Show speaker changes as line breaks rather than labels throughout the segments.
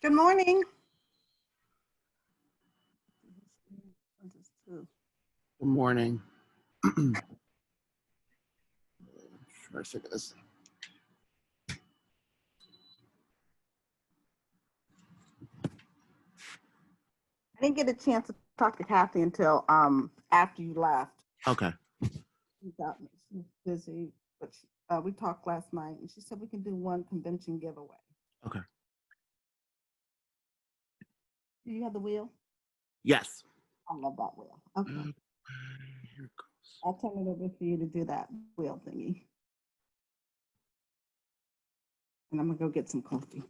Good morning.
Good morning. Try to figure this.
I didn't get a chance to talk to Kathy until after you left.
Okay.
She's busy, but we talked last night, and she said we can do one convention giveaway.
Okay.
Do you have the wheel?
Yes.
I love that wheel. Okay.
Here it goes.
I'll turn it over for you to do that wheel thingy. And I'm going to go get some coffee.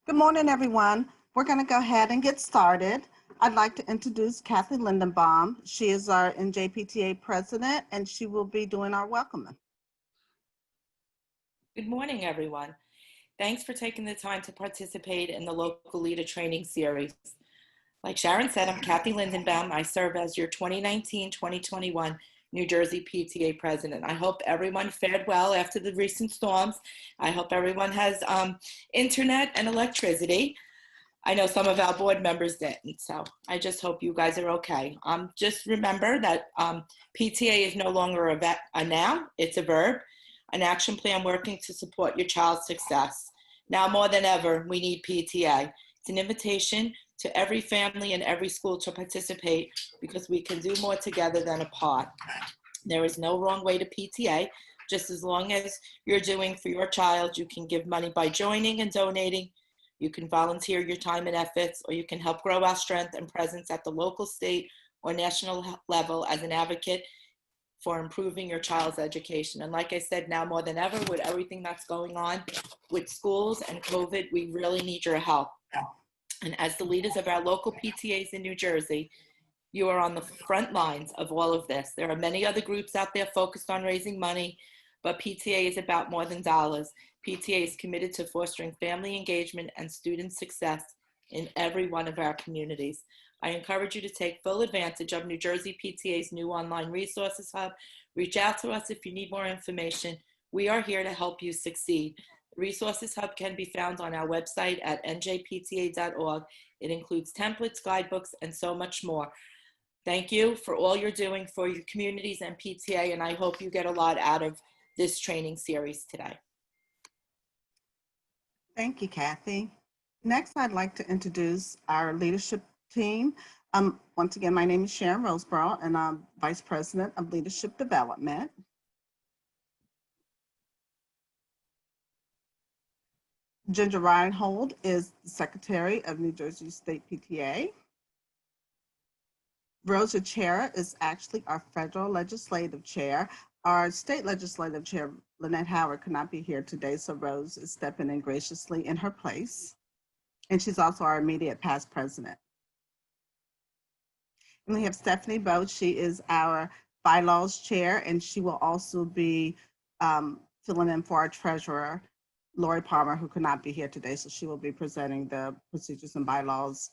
Good morning, everyone. We're going to go ahead and get started. I'd like to introduce Kathy Lindenbaum. She is our NJPTA president, and she will be doing our welcoming.
Good morning, everyone. Thanks for taking the time to participate in the Local Leader Training Series. Like Sharon said, I'm Kathy Lindenbaum. I serve as your 2019-2021 New Jersey PTA president. I hope everyone fared well after the recent storms. I hope everyone has internet and electricity. I know some of our board members didn't, so I just hope you guys are okay. Just remember that PTA is no longer a noun, it's a verb, an action plan working to support your child's success. Now more than ever, we need PTA. It's an invitation to every family and every school to participate because we can do more together than apart. There is no wrong way to PTA. Just as long as you're doing for your child, you can give money by joining and donating. You can volunteer your time and efforts, or you can help grow our strength and presence at the local, state, or national level as an advocate for improving your child's education. And like I said, now more than ever, with everything that's going on with schools and COVID, we really need your help. And as the leaders of our local PTAs in New Jersey, you are on the front lines of all of this. There are many other groups out there focused on raising money, but PTA is about more than dollars. PTA is committed to fostering family engagement and student success in every one of our communities. I encourage you to take full advantage of New Jersey PTA's new online resources hub. Reach out to us if you need more information. We are here to help you succeed. The Resources Hub can be found on our website at njpta.org. It includes templates, guidebooks, and so much more. Thank you for all you're doing for your communities and PTA, and I hope you get a lot out of this training series today.
Thank you, Kathy. Next, I'd like to introduce our leadership team. Once again, my name is Sharon Roseborough, and I'm Vice President of Leadership Development. Ginger Reinhold is the Secretary of New Jersey State PTA. Rosa Chera is actually our federal legislative chair. Our state legislative chair, Lynette Howard, could not be here today, so Rose is stepping in graciously in her place. And she's also our immediate past president. And we have Stephanie Boat. She is our bylaws chair, and she will also be filling in for our treasurer, Lori Palmer, who could not be here today. So she will be presenting the procedures and bylaws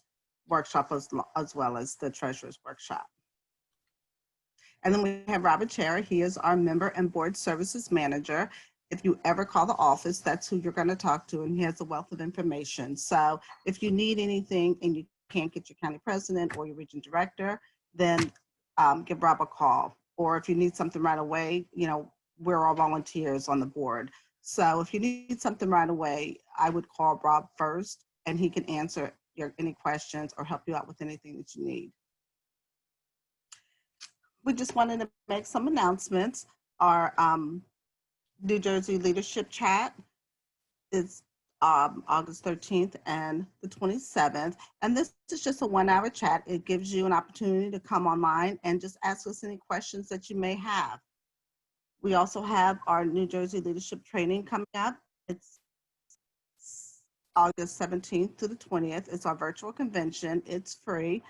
workshop as well as the treasurer's workshop. And then we have Robert Chera. He is our member and board services manager. If you ever call the office, that's who you're going to talk to, and he has a wealth of information. So if you need anything and you can't get your county president or your region director, then give Rob a call. Or if you need something right away, you know, we're all volunteers on the board. So if you need something right away, I would call Rob first, and he can answer any questions or help you out with anything that you need. We just wanted to make some announcements. Our New Jersey Leadership Chat is August 13th and the 27th. And this is just a 1-hour chat. It gives you an opportunity to come online and just ask us any questions that you may have. We also have our New Jersey Leadership Training coming up. It's August 17th to the 20th. It's our virtual convention. It's free.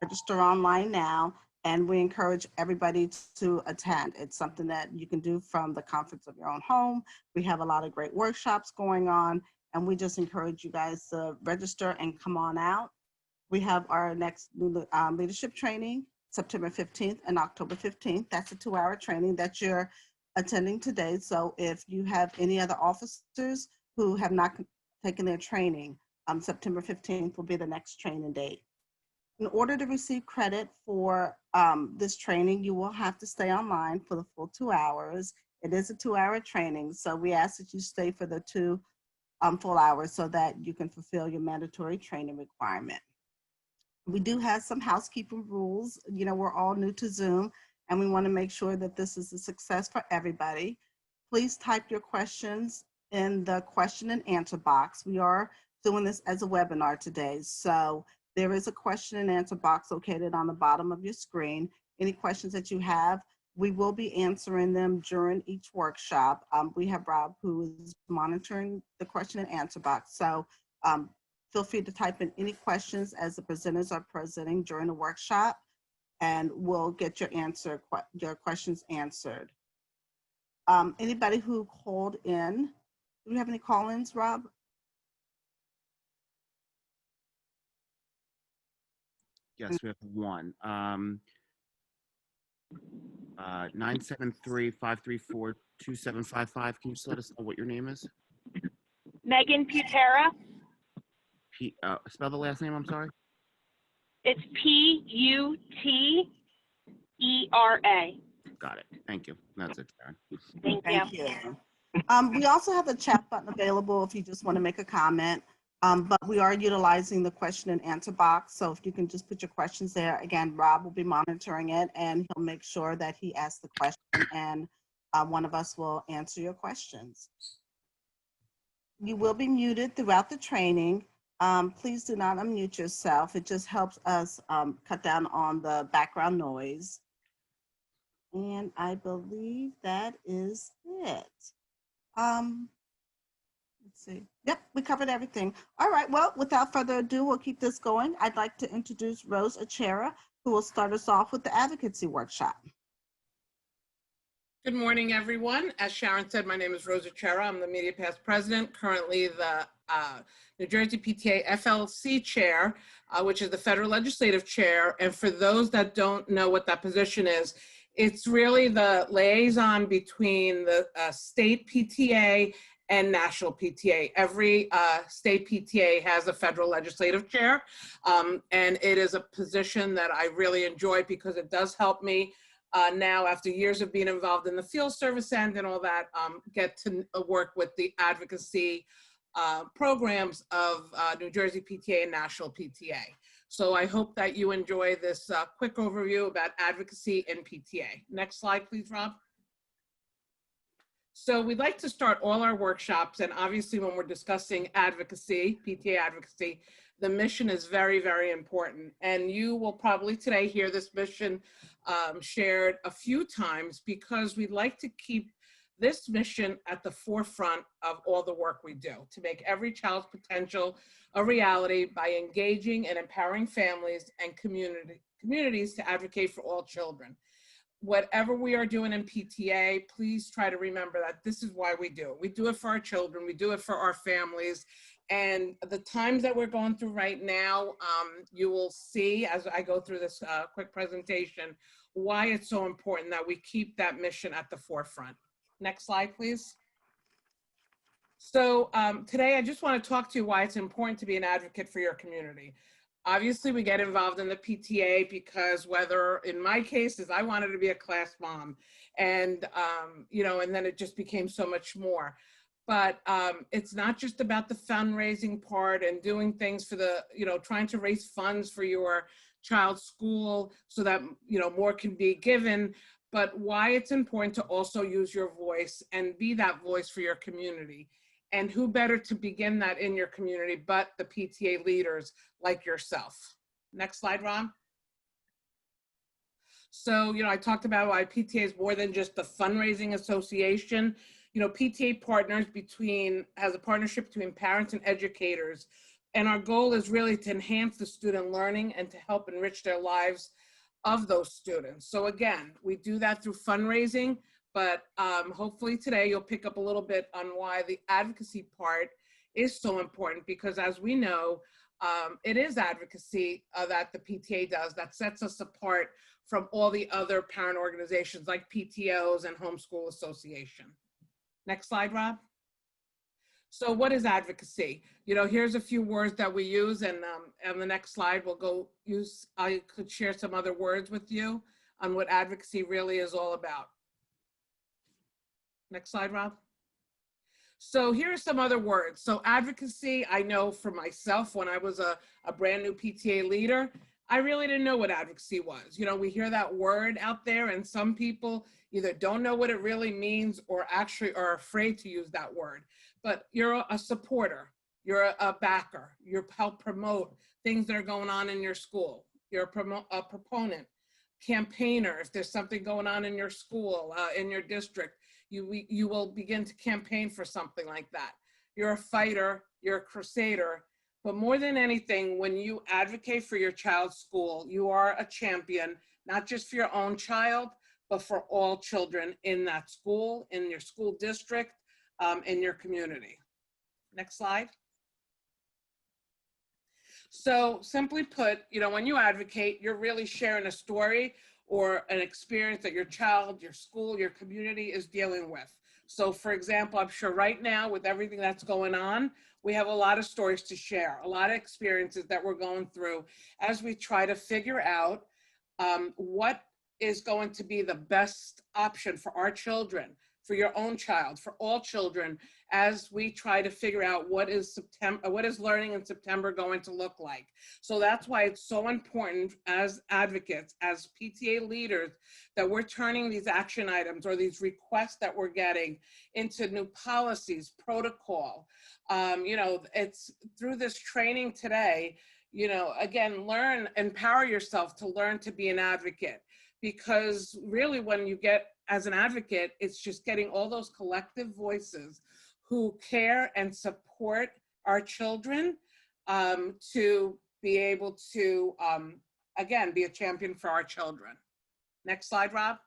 Register online now, and we encourage everybody to attend. It's something that you can do from the comforts of your own home. We have a lot of great workshops going on, and we just encourage you guys to register and come on out. We have our next leadership training, September 15th and October 15th. That's a 2-hour training that you're attending today. So if you have any other officers who have not taken their training, September 15th will be the next training date. In order to receive credit for this training, you will have to stay online for the full 2 hours. It is a 2-hour training, so we ask that you stay for the 2 full hours so that you can fulfill your mandatory training requirement. We do have some housekeeping rules. You know, we're all new to Zoom, and we want to make sure that this is a success for everybody. Please type your questions in the question and answer box. We are doing this as a webinar today, so there is a question and answer box located on the bottom of your screen. Any questions that you have, we will be answering them during each workshop. We have Rob who is monitoring the question and answer box. So Feel free to type in any questions as the presenters are presenting during the workshop, and we'll get your questions answered. Anybody who called in, do we have any call-ins, Rob?
Yes, we have one. 973-534-2755. Can you just let us know what your name is?
Megan Putera.
Spell the last name, I'm sorry.
It's Putera.
Got it. Thank you. That's it, Sharon.
Thank you.
Thank you. We also have the chat button available if you just want to make a comment, but we are utilizing the question and answer box. So if you can just put your questions there. Again, Rob will be monitoring it, and he'll make sure that he asks the question, and one of us will answer your questions. You will be muted throughout the training. Please do not unmute yourself. It just helps us cut down on the background noise. And I believe that is it. Let's see. Yep, we covered everything. All right, well, without further ado, we'll keep this going. I'd like to introduce Rose Achera, who will start us off with the advocacy workshop.
Good morning, everyone. As Sharon said, my name is Rose Achera. I'm the MediaPass president, currently the New Jersey PTA FLC chair, which is the federal legislative chair. And for those that don't know what that position is, it's really the liaison between the state PTA and national PTA. Every state PTA has a federal legislative chair, and it is a position that I really enjoy because it does help me now, after years of being involved in the field service end and all that, get to work with the advocacy programs of New Jersey PTA and national PTA. So I hope that you enjoy this quick overview about advocacy and PTA. Next slide, please, Rob. So we'd like to start all our workshops, and obviously when we're discussing advocacy, PTA advocacy, the mission is very, very important. And you will probably today hear this mission shared a few times because we'd like to keep this mission at the forefront of all the work we do, to make every child's potential a reality by engaging and empowering families and communities to advocate for all children. Whatever we are doing in PTA, please try to remember that this is why we do it. We do it for our children, we do it for our families. And the times that we're going through right now, you will see as I go through this quick presentation, why it's so important that we keep that mission at the forefront. Next slide, please. So today I just want to talk to you why it's important to be an advocate for your community. Obviously, we get involved in the PTA because whether, in my case, is I wanted to be a class mom, and you know, and then it just became so much more. But it's not just about the fundraising part and doing things for the, you know, trying to raise funds for your child's school so that, you know, more can be given, but why it's important to also use your voice and be that voice for your community. And who better to begin that in your community but the PTA leaders like yourself. Next slide, Ron. So, you know, I talked about why PTA is more than just a fundraising association. You know, PTA has a partnership between parents and educators. And our goal is really to enhance the student learning and to help enrich their lives of those students. So again, we do that through fundraising, but hopefully today you'll pick up a little bit on why the advocacy part is so important, because as we know, it is advocacy that the PTA does that sets us apart from all the other parent organizations like PTOs and Homeschool Association. Next slide, Rob. So what is advocacy? You know, here's a few words that we use, and on the next slide, I could share some other words with you on what advocacy really is all about. Next slide, Rob. So here are some other words. So advocacy, I know for myself, when I was a brand new PTA leader, I really didn't know what advocacy was. You know, we hear that word out there, and some people either don't know what it really means or actually are afraid to use that word. But you're a supporter, you're a backer, you help promote things that are going on in your school. You're a proponent, campaigner. If there's something going on in your school, in your district, you will begin to campaign for something like that. you're a fighter, you're a crusader. But more than anything, when you advocate for your child's school, you are a champion, not just for your own child, but for all children in that school, in your school district, in your community. Next slide. So simply put, when you advocate, you're really sharing a story or an experience that your child, your school, your community is dealing with. So for example, I'm sure right now with everything that's going on, we have a lot of stories to share, a lot of experiences that we're going through as we try to figure out what is going to be the best option for our children, for your own child, for all children, as we try to figure out what is learning in September going to look like. So that's why it's so important as advocates, as PTA leaders, that we're turning these action items or these requests that we're getting into new policies, protocol. It's through this training today, again, empower yourself to learn to be an advocate. Because really when you get as an advocate, it's just getting all those collective voices who care and support our children to be able to, again, be a champion for our children. Next slide, Rob.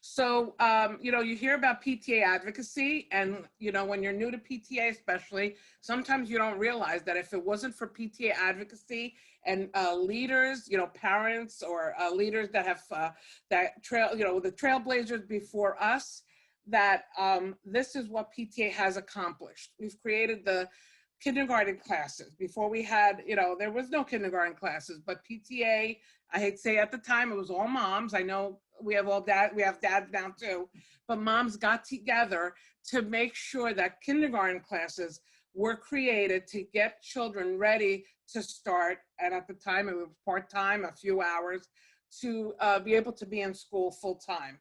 So, you hear about PTA advocacy, and, when you're new to PTA especially, sometimes you don't realize that if it wasn't for PTA advocacy and leaders, parents or leaders that have the trailblazers before us, that this is what PTA has accomplished. We've created the kindergarten classes. Before we had, there was no kindergarten classes, but PTA, I hate to say at the time, it was all moms. I know we have dads now too, but moms got together to make sure that kindergarten classes were created to get children ready to start. And at the time it was part-time, a few hours, to be able to be in school full-time.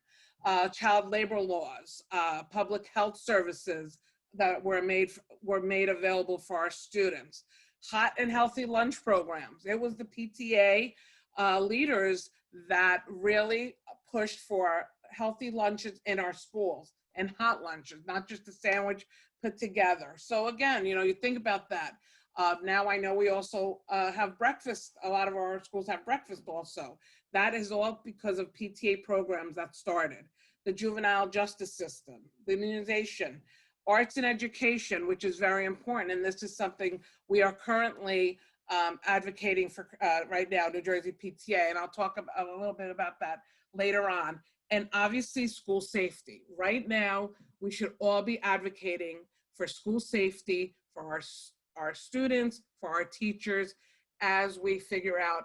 Child labor laws, public health services that were made available for our students, hot and healthy lunch programs. It was the PTA leaders that really pushed for healthy lunches in our schools and hot lunches, not just a sandwich put together. So again, you think about that. Now I know we also have breakfast. A lot of our schools have breakfast also. That is all because of PTA programs that started. The juvenile justice system, the immunization, arts and education, which is very important. And this is something we are currently advocating for right now, New Jersey PTA. And I'll talk a little bit about that later on. And obviously school safety. Right now, we should all be advocating for school safety for our students, for our teachers, as we figure out,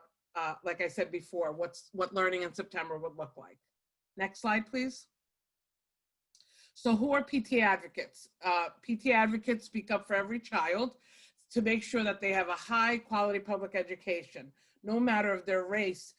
like I said before, what learning in September would look like. Next slide, please. So who are PTA advocates? PTA advocates speak up for every child to make sure that they have a high quality public education, no matter of their race,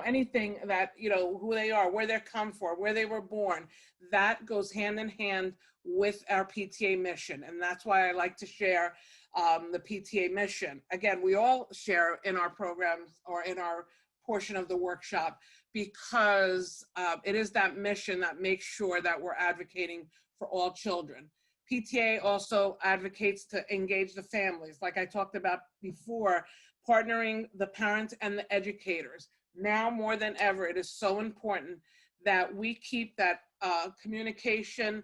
anything that, who they are, where they come from, where they were born, that goes hand in hand with our PTA mission. And that's why I like to share the PTA mission. Again, we all share in our programs or in our portion of the workshop, because it is that mission that makes sure that we're advocating for all children. PTA also advocates to engage the families, like I talked about before, partnering the parents and the educators. Now more than ever, it is so important that we keep that communication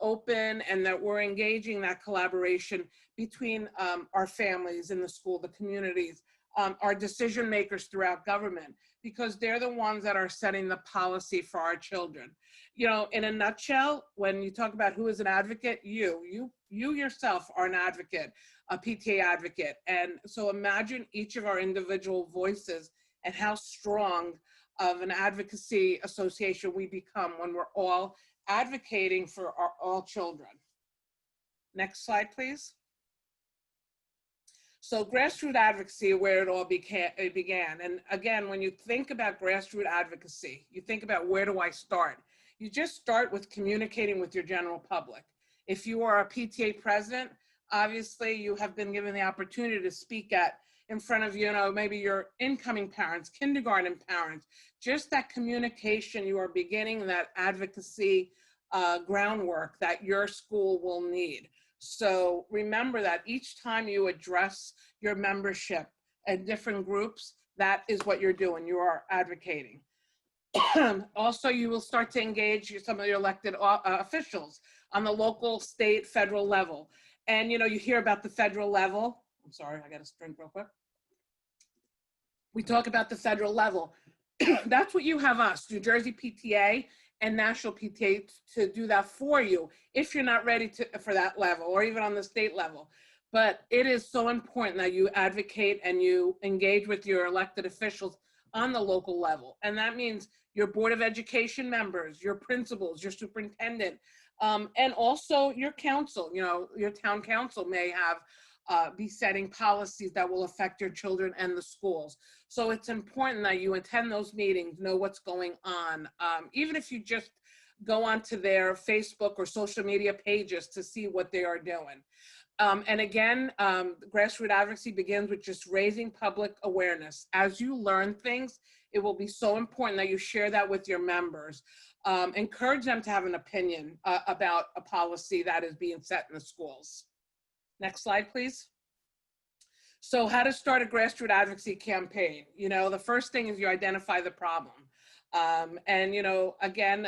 open, and that we're engaging that collaboration between our families in the school, the communities, our decision makers throughout government, because they're the ones that are setting the policy for our children. In a nutshell, when you talk about who is an advocate, you yourself are an advocate, a PTA advocate. And so imagine each of our individual voices and how strong of an advocacy association we become when we're all advocating for all children. Next slide, please. So grassroots advocacy, where it all began. And again, when you think about grassroots advocacy, you think about, where do I start? You just start with communicating with your general public. If you are a PTA president, obviously you have been given the opportunity to speak in front of, maybe your incoming parents, kindergarten parents. Just that communication, you are beginning that advocacy groundwork that your school will need. So remember that each time you address your membership and different groups, that is what you're doing. You are advocating. Also, you will start to engage some of your elected officials on the local, state, federal level. And, you know, you hear about the federal level. I'm sorry, I got to drink real quick. We talk about the federal level. That's what you have us, New Jersey PTA and National PTA, to do that for you if you're not ready for that level, or even on the state level. But it is so important that you advocate and you engage with your elected officials on the local level. And that means your Board of Education members, your principals, your superintendent, and also your council. You know, your town council may have be setting policies that will affect your children and the schools. So it's important that you attend those meetings, know what's going on, even if you just go onto their Facebook or social media pages to see what they are doing. And again, grassroots advocacy begins with just raising public awareness. As you learn things, it will be so important that you share that with your members. Encourage them to have an opinion about a policy that is being set in the schools. Next slide, please. So how to start a grassroots advocacy campaign. You know, the first thing is you identify the problem. And, you know, again,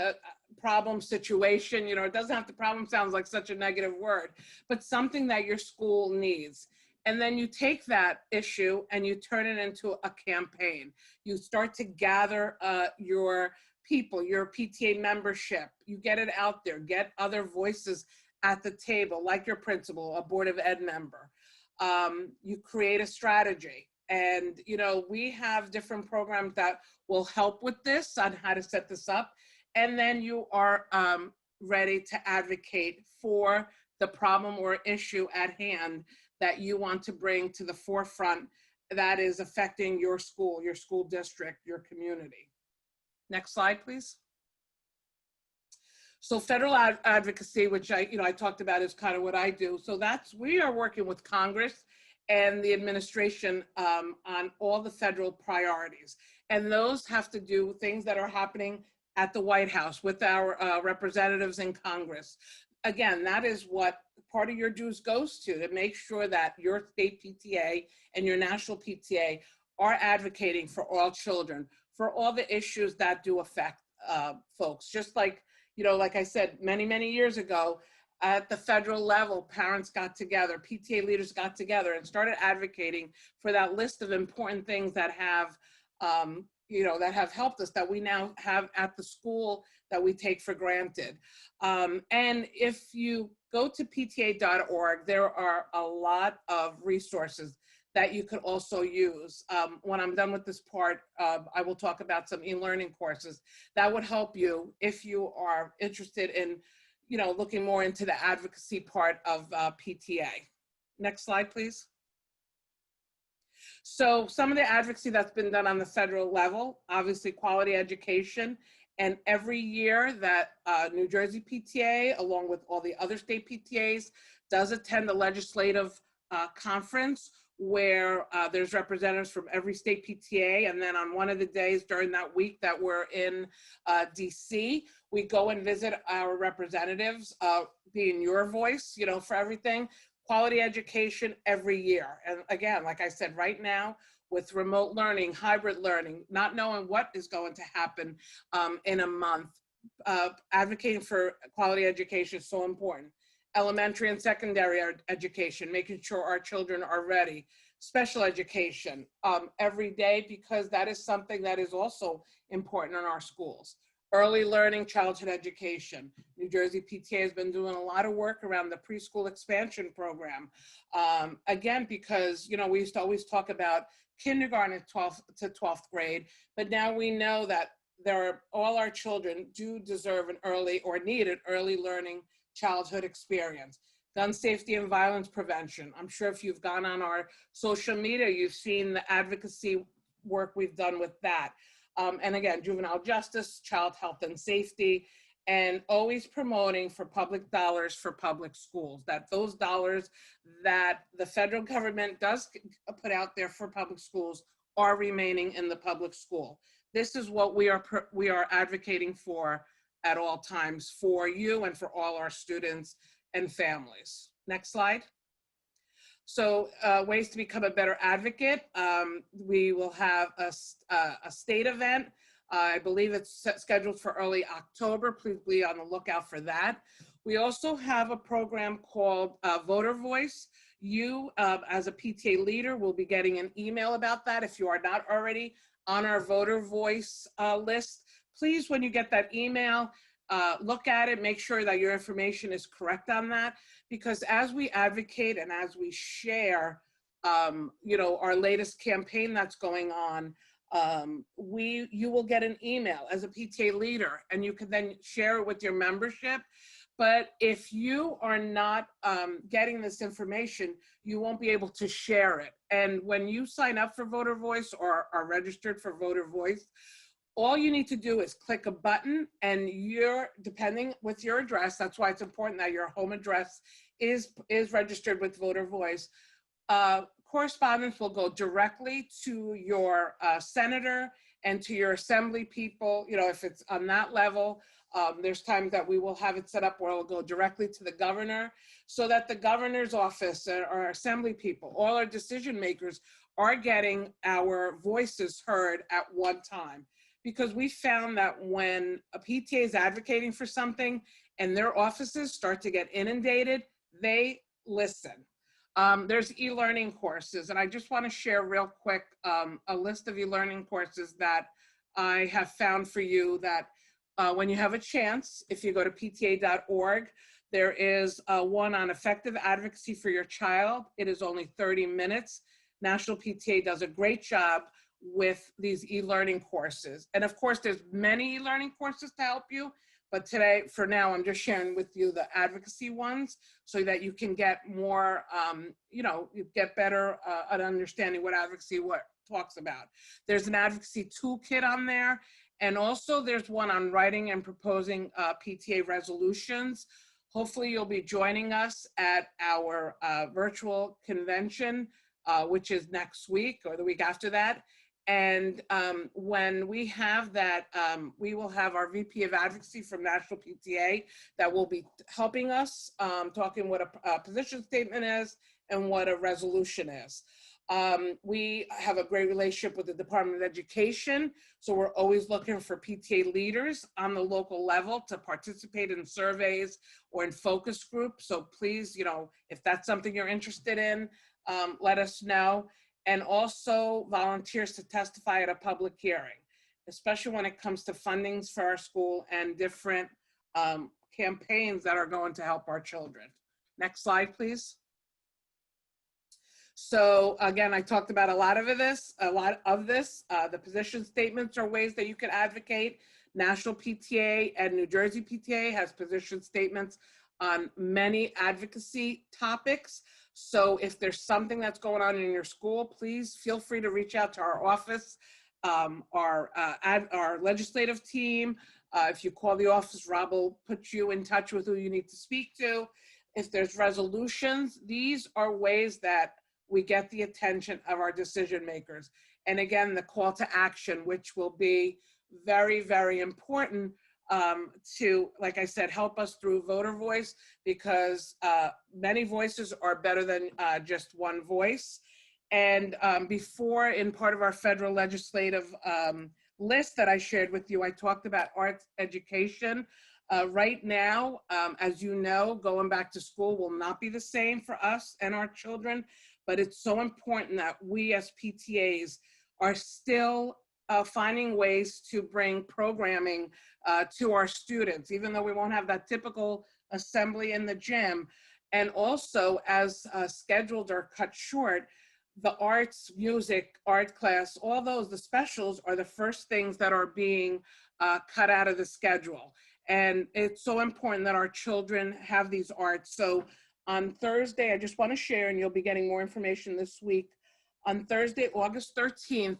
problem situation, you know, it doesn't have to, problem sounds like such a negative word, but something that your school needs. And then you take that issue and you turn it into a campaign. You start to gather your people, your PTA membership, you get it out there, get other voices at the table, like your principal, a Board of Ed member. You create a strategy. And, you know, we have different programs that will help with this on how to set this up. And then you are ready to advocate for the problem or issue at hand that you want to bring to the forefront that is affecting your school district, your community. Next slide, please. So federal advocacy, which I talked about, is kind of what I do. So we are working with Congress and the administration on all the federal priorities. And those have to do things that are happening at the White House with our representatives in Congress. Again, that is what part of your dues goes to make sure that your state PTA and your national PTA are advocating for all children, for all the issues that do affect folks. Just like, you know, like I said, many, many years ago, at the federal level, parents got together, PTA leaders got together and started advocating for that list of important things that have, that have helped us, that we now have at the school that we take for granted. And if you go to pta.org, there are a lot of resources that you could also use. When I'm done with this part, I will talk about some e-learning courses that would help you if you are interested in, you know, looking more into the advocacy part of PTA. Next slide, please. So some of the advocacy that's been done on the federal level, obviously quality education. And every year that New Jersey PTA, along with all the other state PTAs, does attend the legislative conference where there's representatives from every state PTA. And then on one of the days during that week that we're in DC, we go and visit our representatives, being your voice, you know, for everything. Quality education every year. And again, like I said, right now with remote learning, hybrid learning, not knowing what is going to happen in a month, advocating for quality education is so important. Elementary and secondary education, making sure our children are ready. Special education every day, because that is something that is also important in our schools. Early learning, childhood education. New Jersey PTA has been doing a lot of work around the preschool expansion program. Again, because, you know, we used to always talk about kindergarten to 12th grade, but now we know that all our children do deserve an early or need an early learning childhood experience. Gun safety and violence prevention. I'm sure if you've gone on our social media, you've seen the advocacy work we've done with that. And again, juvenile justice, child health and safety, and always promoting for public dollars for public schools, that those dollars that the federal government does put out there for public schools are remaining in the public school. This is what we are advocating for at all times for you and for all our students and families. Next slide. So ways to become a better advocate. We will have a state event. I believe it's scheduled for early October. Please be on the lookout for that. We also have a program called Voter Voice. You, as a PTA leader, will be getting an email about that. If you are not already on our Voter Voice list, please, when you get that email, look at it, make sure that your information is correct on that, because as we advocate and as we share, our latest campaign that's going on, you will get an email as a PTA leader, and you can then share it with your membership. But if you are not getting this information, you won't be able to share it. And when you sign up for Voter Voice or are registered for Voter Voice, all you need to do is click a button, and depending with your address, that's why it's important that your home address is registered with Voter Voice. Correspondence will go directly to your senator and to your assembly people. If it's on that level, there's times that we will have it set up where it'll go directly to the governor, so that the governor's office and our assembly people, all our decision makers, are getting our voices heard at one time. Because we found that when a PTA is advocating for something and their offices start to get inundated, they listen. There's e-learning courses, and I just want to share real quick a list of e-learning courses that I have found for you that when you have a chance, if you go to pta.org, there is one on effective advocacy for your child. It is only 30 minutes. National PTA does a great job with these e-learning courses. And of course, there's many e-learning courses to help you, but today, for now, I'm just sharing with you the advocacy ones so that you can get more, you get better at understanding what advocacy talks about. There's an advocacy toolkit on there, and also there's one on writing and proposing PTA resolutions. Hopefully you'll be joining us at our virtual convention, which is next week or the week after that. And when we have that, we will have our VP of Advocacy from National PTA that will be helping us, talking what a position statement is and what a resolution is. We have a great relationship with the Department of Education, so we're always looking for PTA leaders on the local level to participate in surveys or in focus groups. So please, if that's something you're interested in, let us know. And also volunteers to testify at a public hearing, especially when it comes to fundings for our school and different campaigns that are going to help our children. Next slide, please. So again, I talked about a lot of this. The position statements are ways that you can advocate. National PTA and New Jersey PTA has position statements on many advocacy topics. So if there's something that's going on in your school, please feel free to reach out to our office, our legislative team. If you call the office, Rob will put you in touch with who you need to speak to. If there's resolutions, these are ways that we get the attention of our decision makers. And again, the call to action, which will be very, very important to, like I said, help us through Voter Voice, because many voices are better than just one voice. And before, in part of our federal legislative list that I shared with you, I talked about arts education. Right now, as you know, going back to school will not be the same for us and our children, but it's so important that we as PTAs are still finding ways to bring programming to our students, even though we won't have that typical assembly in the gym. And also, as schedules are cut short, the arts, music, art class, all those, the specials are the first things that are being cut out of the schedule. And it's so important that our children have these arts. So on Thursday, I just want to share, and you'll be getting more information this week. On Thursday, August 13th,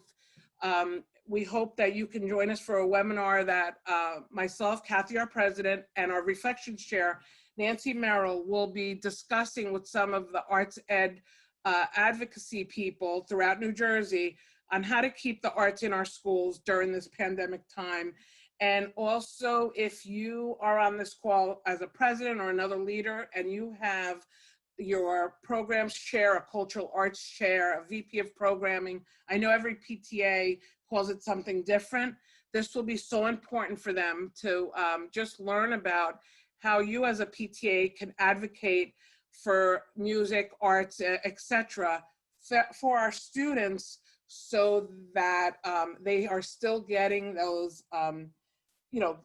we hope that you can join us for a webinar that myself, Kathy, our president, and our Reflections Chair, Nancy Merrill, will be discussing with some of the arts ed advocacy people throughout New Jersey on how to keep the arts in our schools during this pandemic time. And also, if you are on this call as a president or another leader and you have your programs chair, a cultural arts chair, a VP of programming. I know every PTA calls it something different. This will be so important for them to just learn about how you as a PTA can advocate for music, arts, etc. for our students, so that they are still getting those,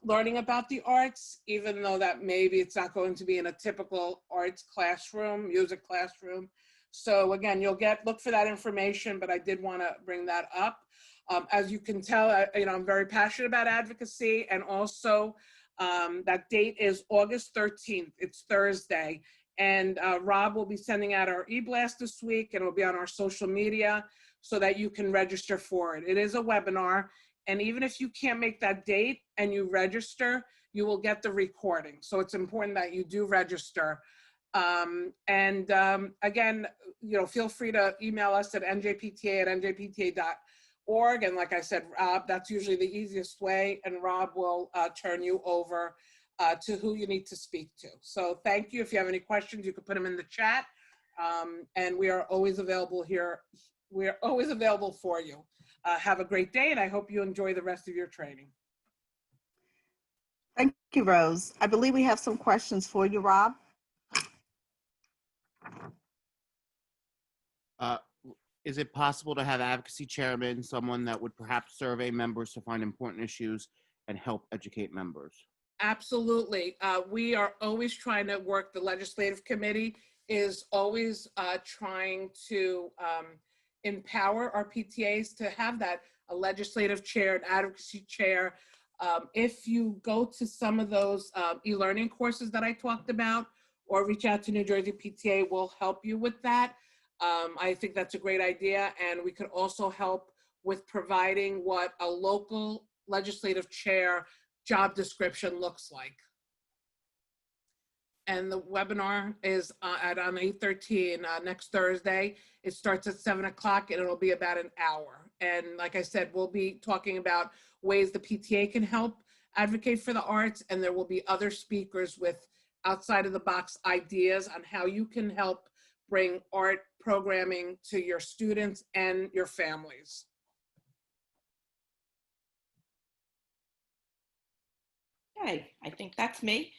learning about the arts, even though that maybe it's not going to be in a typical arts classroom, music classroom. So again, look for that information, but I did want to bring that up. As you can tell, I'm very passionate about advocacy, and also that date is August 13th. It's Thursday. And Rob will be sending out our e-blast this week, and it'll be on our social media so that you can register for it. It is a webinar, and even if you can't make that date and you register, you will get the recording. So it's important that you do register. Again, feel free to email us at njpta@njpta.org. And like I said, Rob, that's usually the easiest way, and Rob will turn you over to who you need to speak to. So thank you. If you have any questions, you can put them in the chat. And we are always available here. We are always available for you. Have a great day, and I hope you enjoy the rest of your training.
Thank you, Rose. I believe we have some questions for you, Rob.
Is it possible to have advocacy chairman, someone that would perhaps survey members to find important issues and help educate members?
Absolutely. We are always trying to work. The legislative committee is always trying to empower our PTAs to have that, a legislative chair, an advocacy chair. If you go to some of those e-learning courses that I talked about, or reach out to New Jersey PTA, will help you with that. I think that's a great idea. And we could also help with providing what a local legislative chair job description looks like. And the webinar is on 8/13 next Thursday. It starts at 7 o'clock and it'll be about an hour. And like I said, we'll be talking about ways the PTA can help advocate for the arts, and there will be other speakers with outside of the box ideas on how you can help bring art programming to your students and your families.
Okay, I think that's me.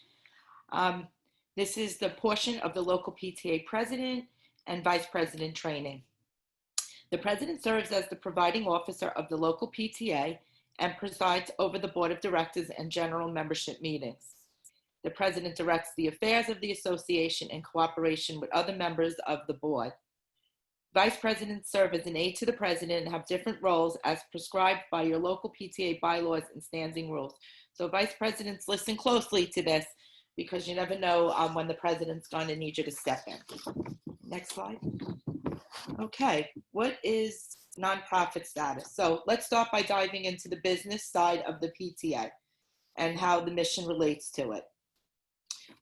This is the portion of the local PTA president and vice president training. The president serves as the providing officer of the local PTA and presides over the board of directors and general membership meetings. The president directs the affairs of the association in cooperation with other members of the board. Vice presidents serve as an aide to the president and have different roles as prescribed by your local PTA bylaws and standing rules. So vice presidents, listen closely to this, because you never know when the president's going to need you to step in. Next slide. Okay, what is nonprofit status? So let's start by diving into the business side of the PTA and how the mission relates to it.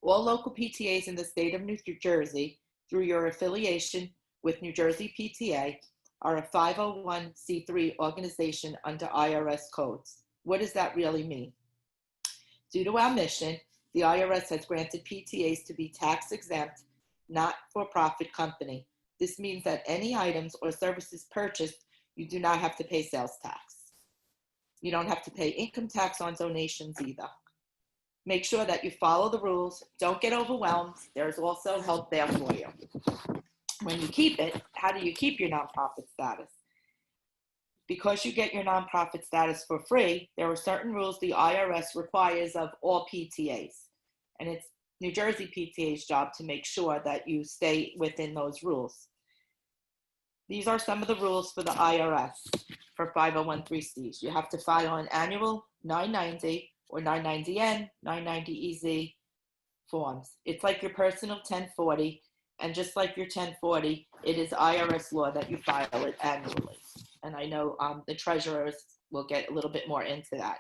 All local PTAs in the state of New Jersey, through your affiliation with New Jersey PTA, are a 501c3 organization under IRS codes. What does that really mean? Due to our mission, the IRS has granted PTAs to be tax exempt, not-for-profit company. This means that any items or services purchased, you do not have to pay sales tax. You don't have to pay income tax on donations either. Make sure that you follow the rules. Don't get overwhelmed. There's also help there for you. When you keep it, how do you keep your nonprofit status? Because you get your nonprofit status for free, there are certain rules the IRS requires of all PTAs. And it's New Jersey PTA's job to make sure that you stay within those rules. These are some of the rules for the IRS for 501(c)(3)s. You have to file an annual 990 or 990N, 990EZ forms. It's like your personal 1040, and just like your 1040, it is IRS law that you file it annually. And I know the treasurers will get a little bit more into that.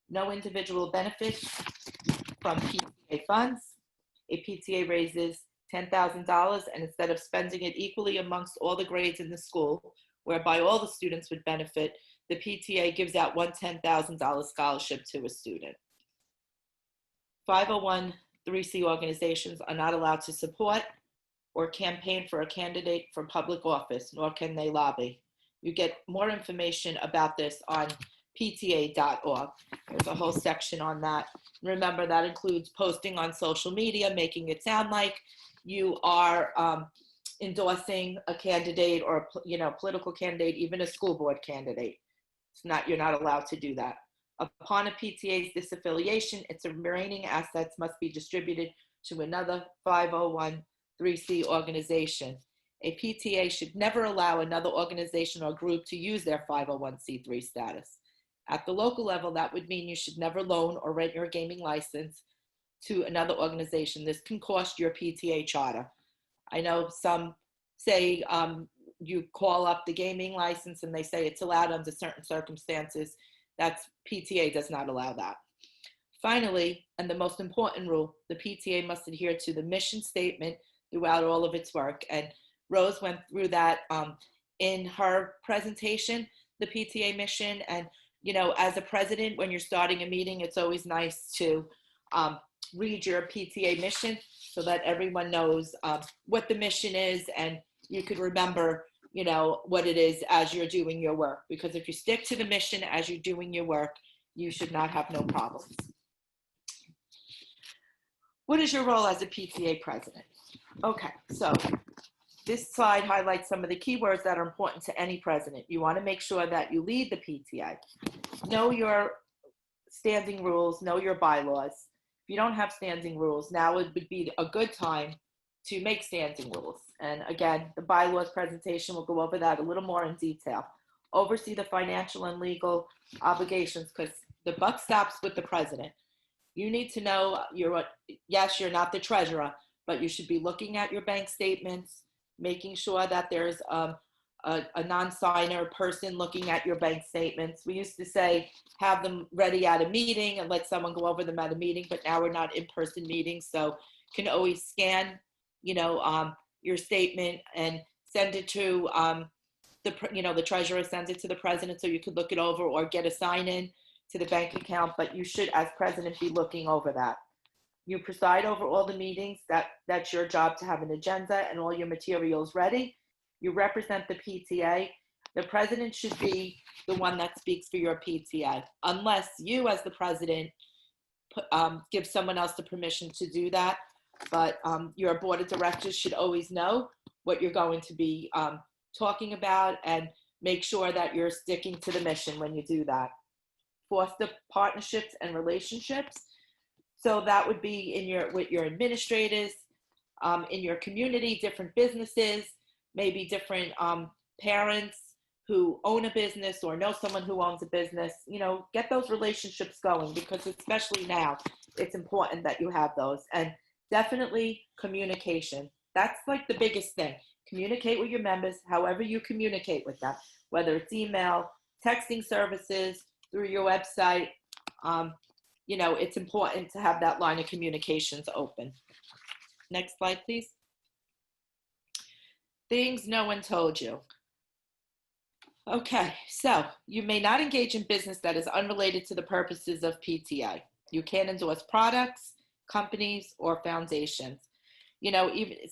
No individual benefits from PTA funds. A PTA raises $10,000, and instead of spending it equally amongst all the grades in the school, whereby all the students would benefit, the PTA gives out one $10,000 scholarship to a student. 501(c)(3) organizations are not allowed to support or campaign for a candidate for public office, nor can they lobby. You get more information about this on pta.org. There's a whole section on that. Remember, that includes posting on social media, making it sound like you are endorsing a candidate or political candidate, even a school board candidate. You're not allowed to do that. Upon a PTA's disaffiliation, its remaining assets must be distributed to another 501(c) organization. A PTA should never allow another organization or group to use their 501(c)(3) status. At the local level, that would mean you should never loan or rent your gaming license to another organization. This can cost your PTA charter. I know some say you call up the gaming license and they say it's allowed under certain circumstances. PTA does not allow that. Finally, and the most important rule, the PTA must adhere to the mission statement throughout all of its work. And Rose went through that in her presentation, the PTA mission. And, as a president, when you're starting a meeting, it's always nice to read your PTA mission so that everyone knows what the mission is, and you could remember what it is as you're doing your work. Because if you stick to the mission as you're doing your work, you should not have no problems. What is your role as a PTA president? Okay, so this slide highlights some of the keywords that are important to any president. You want to make sure that you lead the PTA. Know your standing rules, know your bylaws. If you don't have standing rules, now would be a good time to make standing rules. And again, the bylaws presentation will go over that a little more in detail. Oversee the financial and legal obligations, because the buck stops with the president. You need to know yes, you're not the treasurer, but you should be looking at your bank statements, making sure that there's a non-signer person looking at your bank statements. We used to say, have them ready at a meeting and let someone go over them at a meeting, but now we're not in-person meetings, so can always scan your statement and send it to the treasurer sends it to the president so you could look it over, or get a sign in to the bank account. But you should, as president, be looking over that. You preside over all the meetings. That's your job, to have an agenda and all your materials ready. You represent the PTA. The president should be the one that speaks for your PTA, unless you, as the president, give someone else the permission to do that. But your board of directors should always know what you're going to be talking about, and make sure that you're sticking to the mission when you do that. Foster partnerships and relationships. So that would be with your administrators, in your community, different businesses, maybe different parents who own a business or know someone who owns a business. Get those relationships going, because especially now, it's important that you have those. And definitely communication. That's like the biggest thing. Communicate with your members, however you communicate with them, whether it's email, texting services, through your website. It's important to have that line of communications open. Next slide, please. Things no one told you. Okay, so you may not engage in business that is unrelated to the purposes of PTA. You can't endorse products, companies, or foundations.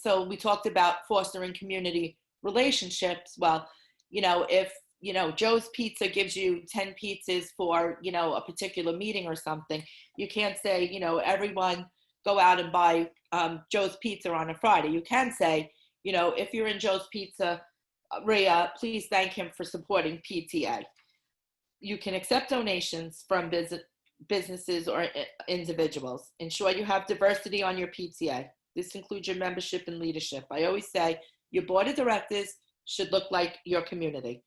So we talked about fostering community relationships. Well, if Joe's Pizza gives you 10 pizzas for, a particular meeting or something, you can't say, everyone go out and buy Joe's Pizza on a Friday. You can say, if you're in Joe's Pizza, Rhea, please thank him for supporting PTA. You can accept donations from businesses or individuals. Ensure you have diversity on your PTA. This includes your membership and leadership. I always say your board of directors should look like your community.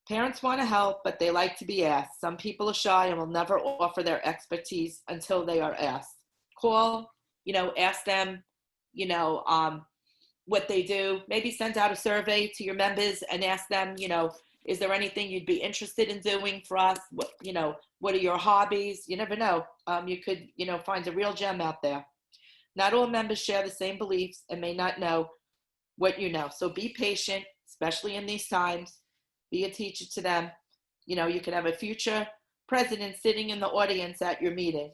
Parents want to help, but they like to be asked. Some people are shy and will never offer their expertise until they are asked. Call, ask them, what they do. Maybe send out a survey to your members and ask them, is there anything you'd be interested in doing for us? What are your hobbies? You never know. You could, find a real gem out there. Not all members share the same beliefs and may not know what you know. So be patient, especially in these times. Be a teacher to them. You could have a future president sitting in the audience at your meeting,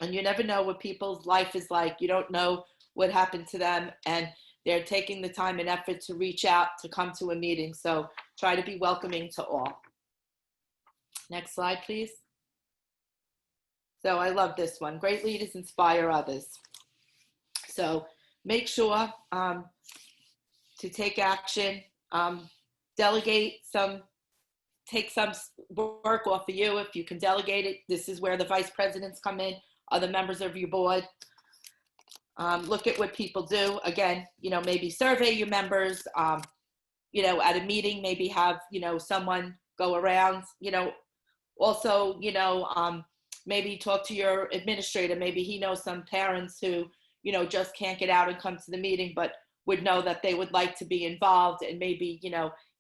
and you never know what people's life is like. You don't know what happened to them, and they're taking the time and effort to reach out to come to a meeting. So try to be welcoming to all. Next slide, please. So I love this one. Great leaders inspire others. So make sure to take action, delegate some, take some work off of you. If you can delegate it, this is where the vice presidents come in, other members of your board. Look at what people do. Again, maybe survey your members, at a meeting, maybe have, someone go around, also, maybe talk to your administrator. Maybe he knows some parents who, just can't get out and come to the meeting, but would know that they would like to be involved, and maybe,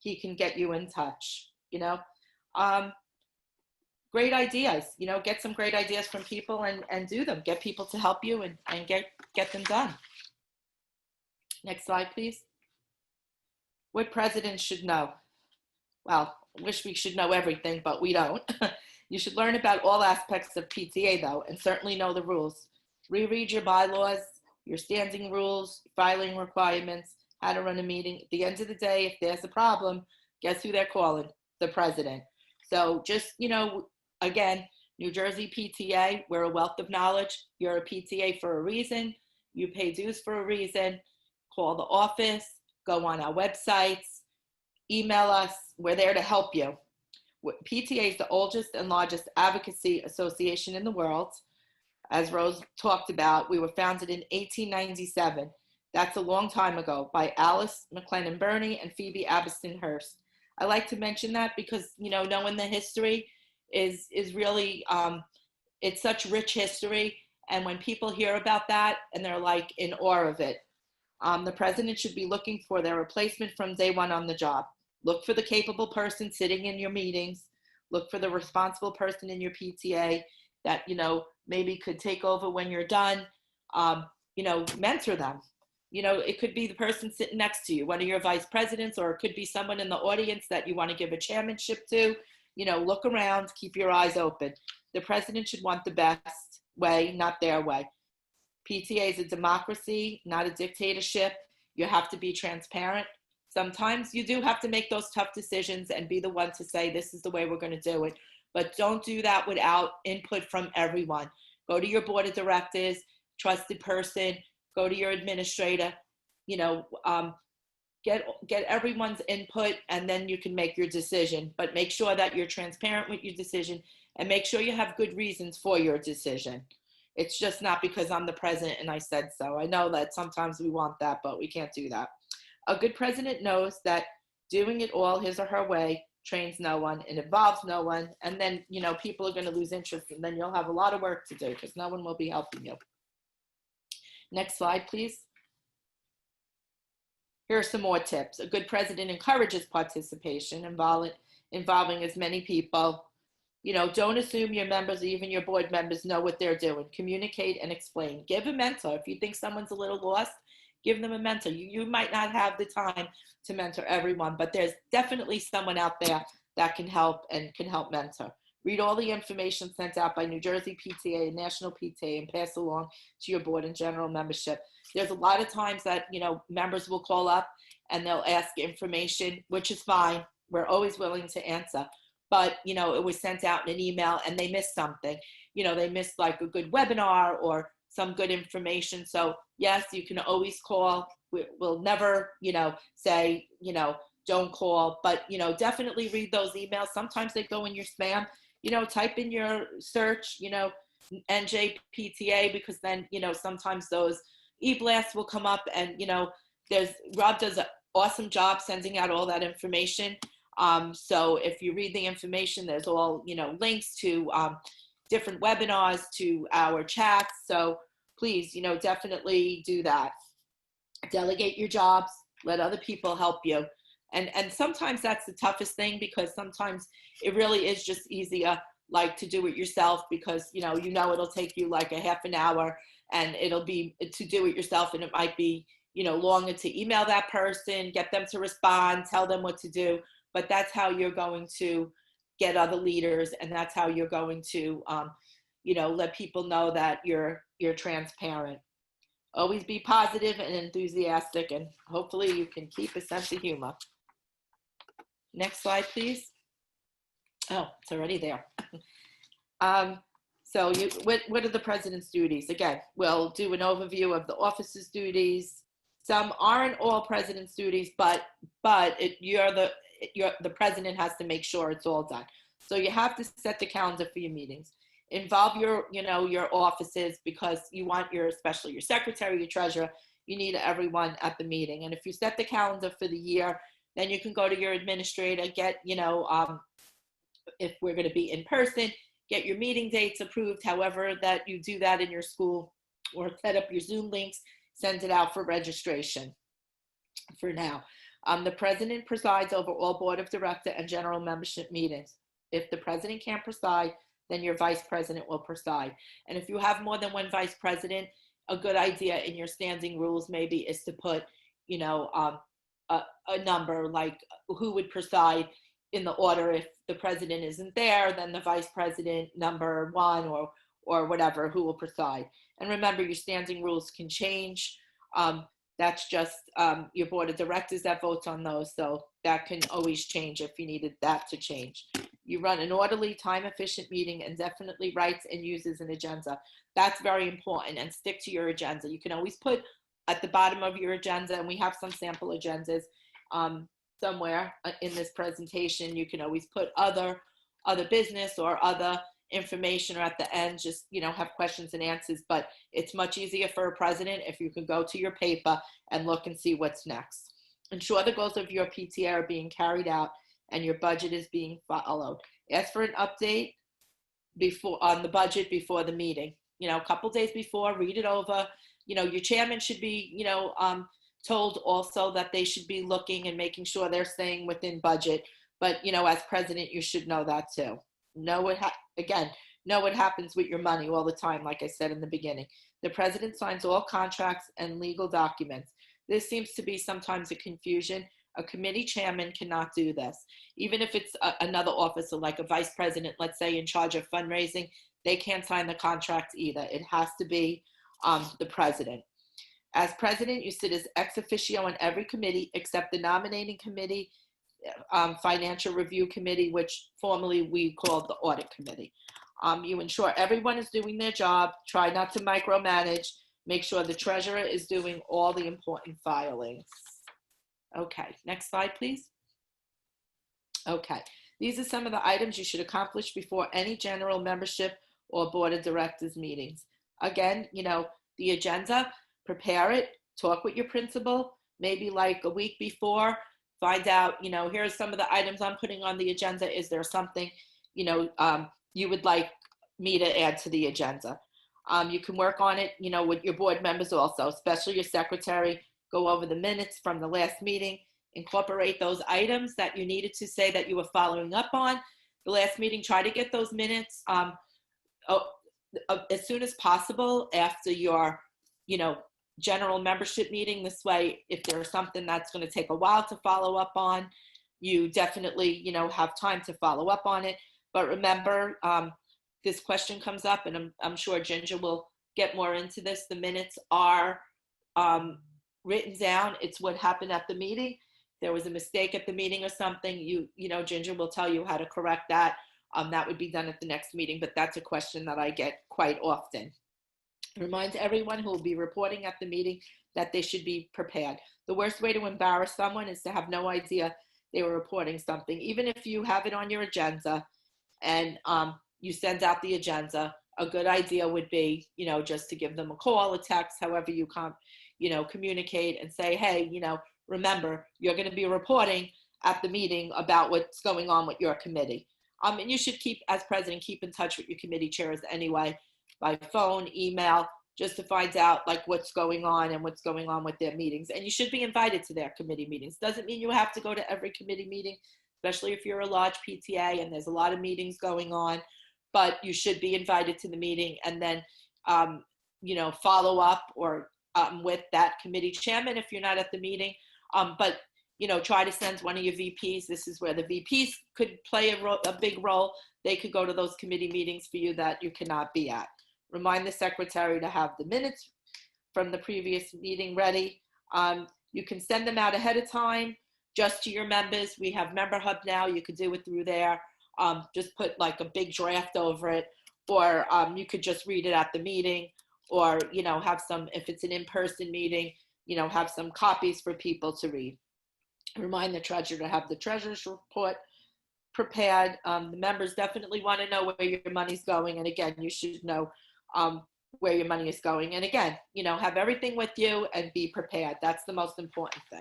he can get you in touch, great ideas, get some great ideas from people and do them. Get people to help you and get them done. Next slide, please. What presidents should know? Well, I wish we should know everything, but we don't. You should learn about all aspects of PTA, though, and certainly know the rules. Reread your bylaws, your standing rules, filing requirements, how to run a meeting. At the end of the day, if there's a problem, guess who they're calling? The president. So just, again, New Jersey PTA, we're a wealth of knowledge. You're a PTA for a reason. You pay dues for a reason. Call the office, go on our websites, email us. We're there to help you. PTA is the oldest and largest advocacy association in the world. As Rose talked about, we were founded in 1897. That's a long time ago, by Alice McLennan Burney and Phoebe Abiston Hearst. I like to mention that because, knowing the history is really, it's such rich history. And when people hear about that and they're like in awe of it, the president should be looking for their replacement from day one on the job. Look for the capable person sitting in your meetings. Look for the responsible person in your PTA that, maybe could take over when you're done. Mentor them. It could be the person sitting next to you, one of your vice presidents, or it could be someone in the audience that you want to give a chairmanship to. Look around, keep your eyes open. The president should want the best way, not their way. PTA is a democracy, not a dictatorship. You have to be transparent. Sometimes you do have to make those tough decisions and be the one to say, this is the way we're going to do it. But don't do that without input from everyone. Go to your board of directors, trusted person, go to your administrator, get everyone's input, and then you can make your decision. But make sure that you're transparent with your decision, and make sure you have good reasons for your decision. It's just not because I'm the president and I said so. I know that sometimes we want that, but we can't do that. A good president knows that doing it all his or her way trains no one and involves no one. And then, people are going to lose interest, and then you'll have a lot of work to do because no one will be helping you. Next slide, please. Here are some more tips. A good president encourages participation, involving as many people. Don't assume your members or even your board members know what they're doing. Communicate and explain. Give a mentor. If you think someone's a little lost, give them a mentor. You might not have the time to mentor everyone, but there's definitely someone out there that can help and can help mentor. Read all the information sent out by New Jersey PTA and National PTA and pass along to your board and general membership. There's a lot of times that, members will call up and they'll ask information, which is fine. We're always willing to answer. But, it was sent out in an email and they missed something. They missed like a good webinar or some good information. So yes, you can always call. We'll never, say, don't call, but, definitely read those emails. Sometimes they go in your spam. Type in your search, NJPTA, because then, sometimes those e-blasts will come up, and, Rob does an awesome job sending out all that information. So if you read the information, there's all, links to different webinars, to our chats. So please, definitely do that. Delegate your jobs, let other people help you. And sometimes that's the toughest thing, because sometimes it really is just easier, like, to do it yourself, because, it'll take you like a half an hour, and it'll be to do it yourself. And it might be, longer to email that person, get them to respond, tell them what to do. But that's how you're going to get other leaders, and that's how you're going to, let people know that you're transparent. Always be positive and enthusiastic, and hopefully you can keep a sense of humor. Next slide, please. Oh, it's already there. So what are the president's duties? Again, we'll do an overview of the office's duties. Some aren't all president's duties, but the president has to make sure it's all done. So you have to set the calendar for your meetings. Involve your offices, because you want especially your secretary, your treasurer, you need everyone at the meeting. And if you set the calendar for the year, then you can go to your administrator, get, if we're going to be in person, get your meeting dates approved, however that you do that in your school, or set up your Zoom links, send it out for registration for now. The president presides over all board of director and general membership meetings. If the president can't preside, then your vice president will preside. And if you have more than one vice president, a good idea in your standing rules maybe is to put, a number, like who would preside in the order. If the president isn't there, then the vice president number 1 or whatever, who will preside. And remember, your standing rules can change. That's just your board of directors that votes on those. So that can always change if you needed that to change. You run an orderly, time-efficient meeting and definitely writes and uses an agenda. That's very important, and stick to your agenda. You can always put at the bottom of your agenda, and we have some sample agendas somewhere in this presentation, you can always put other business or other information, or at the end, just, have questions and answers. But it's much easier for a president if you can go to your paper and look and see what's next. Ensure the goals of your PTA are being carried out and your budget is being followed. Ask for an update on the budget before the meeting. A couple days before, read it over. Your chairman should be, told also that they should be looking and making sure they're staying within budget. But, as president, you should know that too. Know what happens with your money all the time, like I said in the beginning. The president signs all contracts and legal documents. This seems to be sometimes a confusion. A committee chairman cannot do this. Even if it's another officer, like a vice president, let's say, in charge of fundraising, they can't sign the contract either. It has to be the president. As president, you sit as ex officio on every committee except the nominating committee, financial review committee, which formerly we called the audit committee. You ensure everyone is doing their job. Try not to micromanage. Make sure the treasurer is doing all the important filings. Okay, next slide, please. Okay, these are some of the items you should accomplish before any general membership or board of directors meetings. Again, the agenda, prepare it, talk with your principal, maybe like a week before, find out, here's some of the items I'm putting on the agenda. Is there something, you would like me to add to the agenda? You can work on it, with your board members also, especially your secretary. Go over the minutes from the last meeting, incorporate those items that you needed to say that you were following up on the last meeting. Try to get those minutes as soon as possible after your, general membership meeting. This way, if there's something that's going to take a while to follow up on, you definitely, have time to follow up on it. But remember, this question comes up, and I'm sure Ginger will get more into this. The minutes are written down. It's what happened at the meeting. If there was a mistake at the meeting or something, Ginger will tell you how to correct that. That would be done at the next meeting, but that's a question that I get quite often. Reminds everyone who will be reporting at the meeting that they should be prepared. The worst way to embarrass someone is to have no idea they were reporting something. Even if you have it on your agenda and you send out the agenda, a good idea would be, just to give them a call, a text, however you communicate, and say, hey, remember, you're going to be reporting at the meeting about what's going on with your committee. And you should as president, keep in touch with your committee chairs anyway, by phone, email, just to find out what's going on and what's going on with their meetings. And you should be invited to their committee meetings. Doesn't mean you have to go to every committee meeting, especially if you're a large PTA and there's a lot of meetings going on, but you should be invited to the meeting, and then, follow up or with that committee chairman if you're not at the meeting. But try to send one of your VPs. This is where the VPs could play a big role. They could go to those committee meetings for you that you cannot be at. Remind the secretary to have the minutes from the previous meeting ready. You can send them out ahead of time just to your members. We have Member Hub now. You could do it through there. Just put like a big draft over it, or you could just read it at the meeting, or, you know, have some, if it's an in-person meeting, you know, have some copies for people to read. Remind the treasurer to have the treasurer's report prepared. The members definitely want to know where your money's going. And again, you should know where your money is going. And again, you know, have everything with you and be prepared. That's the most important thing.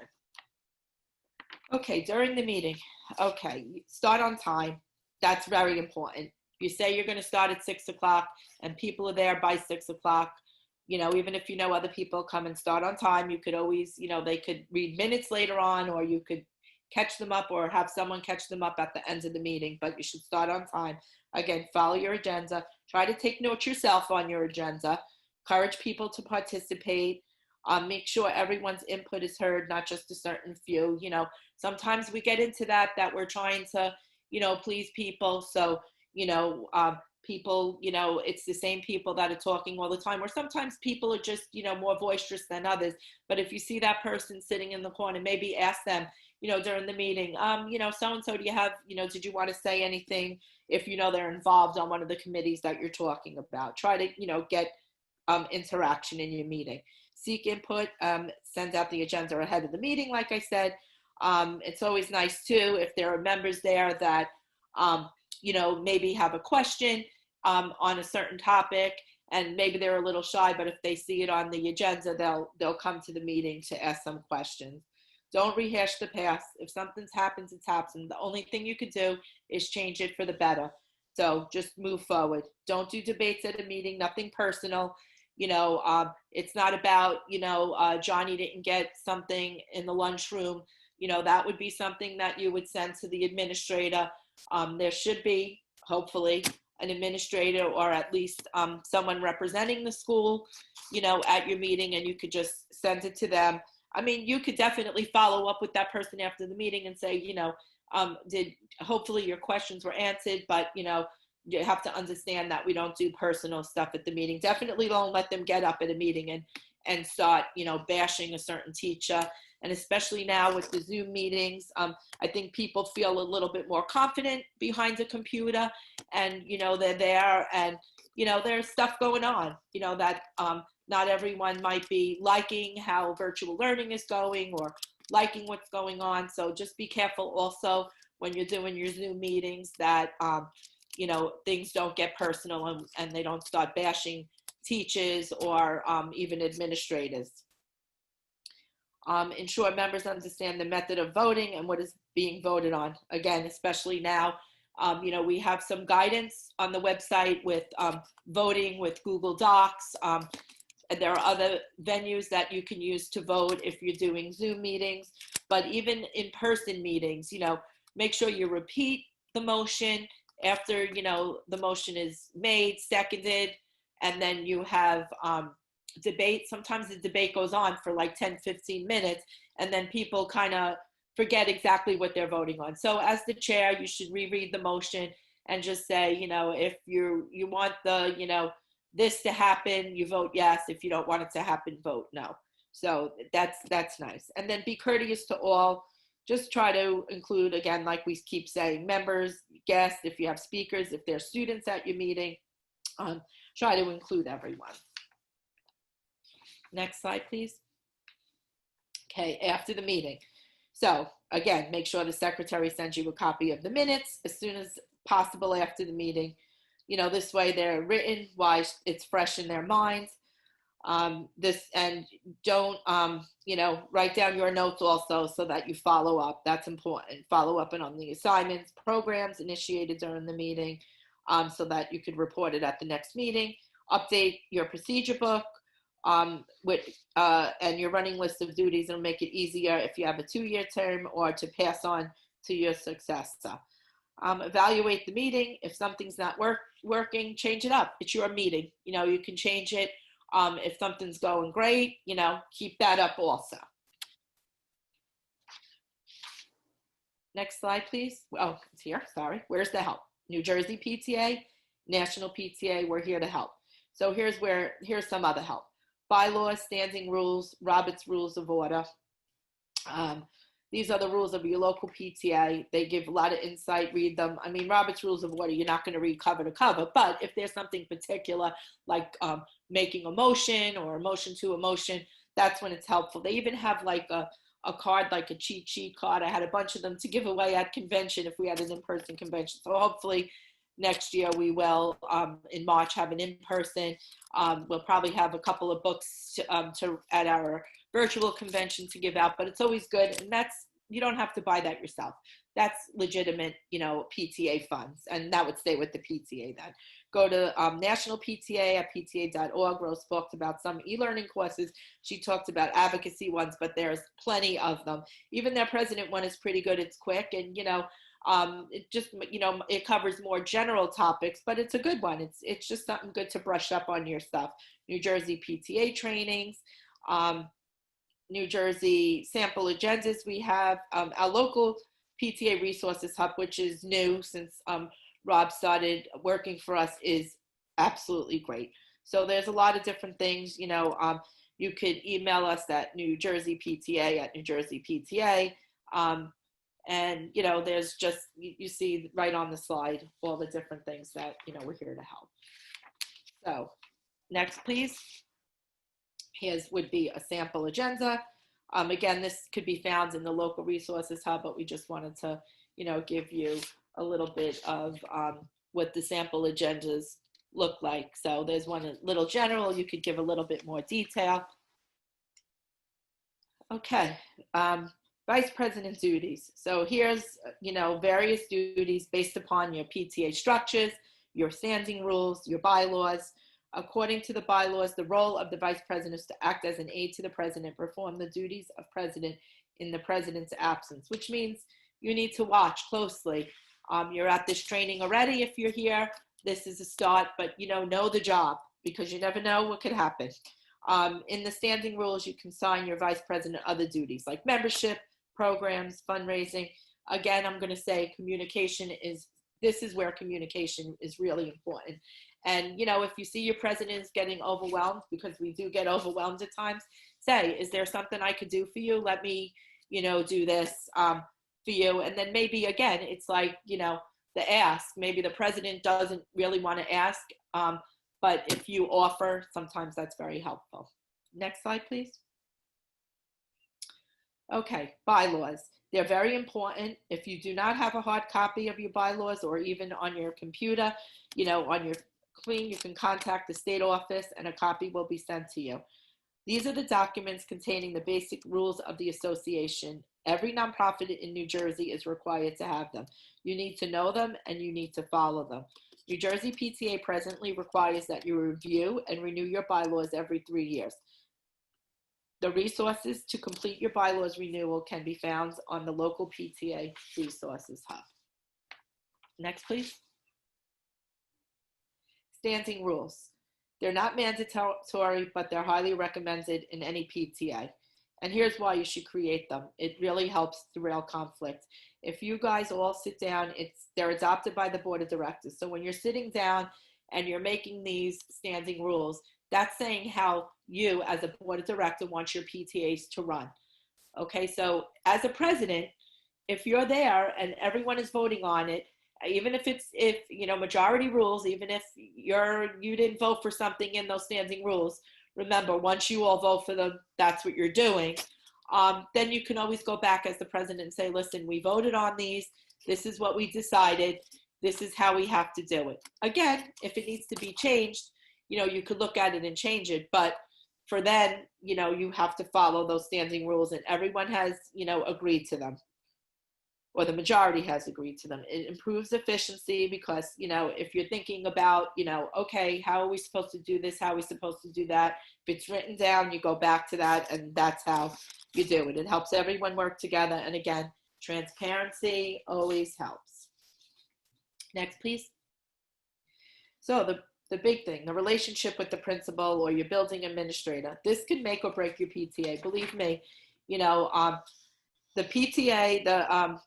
Okay, during the meeting, okay, start on time. That's very important. You say you're going to start at 6 o'clock and people are there by 6 o'clock. You know, even if you know other people come and start on time, you could always, you know, they could read minutes later on, or you could catch them up or have someone catch them up at the end of the meeting, but you should start on time. Again, follow your agenda. Try to take notes yourself on your agenda. Encourage people to participate. Make sure everyone's input is heard, not just a certain few. You know, sometimes we get into that we're trying to, you know, please people. So, you know, people, you know, it's the same people that are talking all the time, or sometimes people are just, you know, more boisterous than others. But if you see that person sitting in the corner, maybe ask them, you know, during the meeting, you know, so-and-so, do you have, you know, did you want to say anything? If you know they're involved on one of the committees that you're talking about, try to, you know, get interaction in your meeting. Seek input, send out the agenda ahead of the meeting, like I said. It's always nice too, if there are members there that, you know, maybe have a question on a certain topic, and maybe they're a little shy, but if they see it on the agenda, they'll come to the meeting to ask some questions. Don't rehash the past. If something's happens, it's happened. The only thing you could do is change it for the better. So just move forward. Don't do debates at a meeting, nothing personal. You know, it's not about, you know, Johnny didn't get something in the lunchroom. You know, that would be something that you would send to the administrator. There should be, hopefully, an administrator, or at least someone representing the school, you know, at your meeting, and you could just send it to them. I mean, you could definitely follow up with that person after the meeting and say, you know, hopefully your questions were answered, but, you know, you have to understand that we don't do personal stuff at the meeting. Definitely don't let them get up at a meeting and start, you know, bashing a certain teacher. And especially now with the Zoom meetings, I think people feel a little bit more confident behind a computer, and, you know, they're there, and, you know, there's stuff going on, you know, that not everyone might be liking how virtual learning is going, or liking what's going on. So just be careful also when you're doing your Zoom meetings that, you know, things don't get personal, and they don't start bashing teachers or even administrators. Ensure members understand the method of voting and what is being voted on. Again, especially now, you know, we have some guidance on the website with voting with Google Docs. And there are other venues that you can use to vote if you're doing Zoom meetings. But even in-person meetings, you know, make sure you repeat the motion after, you know, the motion is made, seconded, and then you have debate. Sometimes the debate goes on for like 10, 15 minutes, and then people kind of forget exactly what they're voting on. So as the chair, you should reread the motion and just say, you know, if you want the, you know, this to happen, you vote yes. If you don't want it to happen, vote no. So that's nice. And then be courteous to all. Just try to include, again, like we keep saying, members, guests, if you have speakers, if there's students at your meeting, try to include everyone. Next slide, please. Okay, after the meeting. So again, make sure the secretary sends you a copy of the minutes as soon as possible after the meeting. You know, this way they're written while it's fresh in their minds. And don't, you know, write down your notes also so that you follow up. That's important. Follow up on the assignments, programs initiated during the meeting, so that you could report it at the next meeting. Update your procedure book and your running list of duties. It'll make it easier if you have a 2-year term or to pass on to your successor. Evaluate the meeting. If something's not working, change it up. It's your meeting. You know, you can change it. If something's going great, you know, keep that up also. Next slide, please. Oh, it's here. Sorry. Where's the help? New Jersey PTA, National PTA, we're here to help. So here's some other help. bylaws, standing rules, Robert's Rules of Order. These are the rules of your local PTA. They give a lot of insight, read them. I mean, Robert's Rules of Order, you're not going to read cover to cover, but if there's something particular, like making a motion or a motion to a motion, that's when it's helpful. They even have like a card, like a cheat sheet card. I had a bunch of them to give away at convention if we had an in-person convention. So hopefully next year we will, in March, have an in-person. We'll probably have a couple of books at our virtual convention to give out, but it's always good. And you don't have to buy that yourself. That's legitimate, PTA funds, and that would stay with the PTA then. Go to National PTA at pta.org. Rose talked about some e-learning courses. She talked about advocacy ones, but there's plenty of them. Even their president one is pretty good. It's quick, and it just it covers more general topics, but it's a good one. It's just something good to brush up on your stuff. New Jersey PTA trainings, New Jersey sample agendas. We have our local PTA Resources Hub, which is new since Rob started working for us, is absolutely great. So there's a lot of different things. You could email us at NewJerseyPTA@NewJerseyPTA. And there's just, you see right on the slide all the different things that we're here to help. So next, please. Here's would be a sample agenda. Again, this could be found in the local resources hub, but we just wanted to give you a little bit of what the sample agendas look like. So there's one a little general. You could give a little bit more detail. Okay. Vice President duties. So here's, various duties based upon your PTA structures, your standing rules, your bylaws. According to the bylaws, the role of the Vice President is to act as an aide to the President, perform the duties of President in the President's absence, which means you need to watch closely. You're at this training already if you're here. This is a start, but know the job, because you never know what could happen. In the standing rules, you can assign your Vice President other duties like membership, programs, fundraising. Again, I'm going to say this is where communication is really important. And, if you see your president is getting overwhelmed, because we do get overwhelmed at times, say, is there something I could do for you? Let me, do this for you. And then maybe, again, it's like, the ask. Maybe the president doesn't really want to ask, but if you offer, sometimes that's very helpful. Next slide, please. Okay, bylaws. They're very important. If you do not have a hard copy of your bylaws, or even on your computer, on your screen, you can contact the state office and a copy will be sent to you. These are the documents containing the basic rules of the association. Every nonprofit in New Jersey is required to have them. You need to know them and you need to follow them. New Jersey PTA presently requires that you review and renew your bylaws every 3 years. The resources to complete your bylaws renewal can be found on the local PTA Resources Hub. Next, please. Standing rules. They're not mandatory, but they're highly recommended in any PTA. And here's why you should create them. It really helps derail conflict. If you guys all sit down, they're adopted by the board of directors. So when you're sitting down and you're making these standing rules, that's saying how you as a board of director want your PTAs to run. Okay, so as a president, if you're there and everyone is voting on it, even if majority rules, even if you didn't vote for something in those standing rules, remember, once you all vote for them, that's what you're doing. Then you can always go back as the president and say, listen, we voted on these. This is what we decided. This is how we have to do it. Again, if it needs to be changed, you could look at it and change it. But for then, you have to follow those standing rules, and everyone has, agreed to them, or the majority has agreed to them. It improves efficiency because, if you're thinking about, okay, how are we supposed to do this? How are we supposed to do that? If it's written down, you go back to that, and that's how you do it. It helps everyone work together. And again, transparency always helps. Next, please. So the big thing, the relationship with the principal or your building administrator, this can make or break your PTA. Believe me, the PTA, the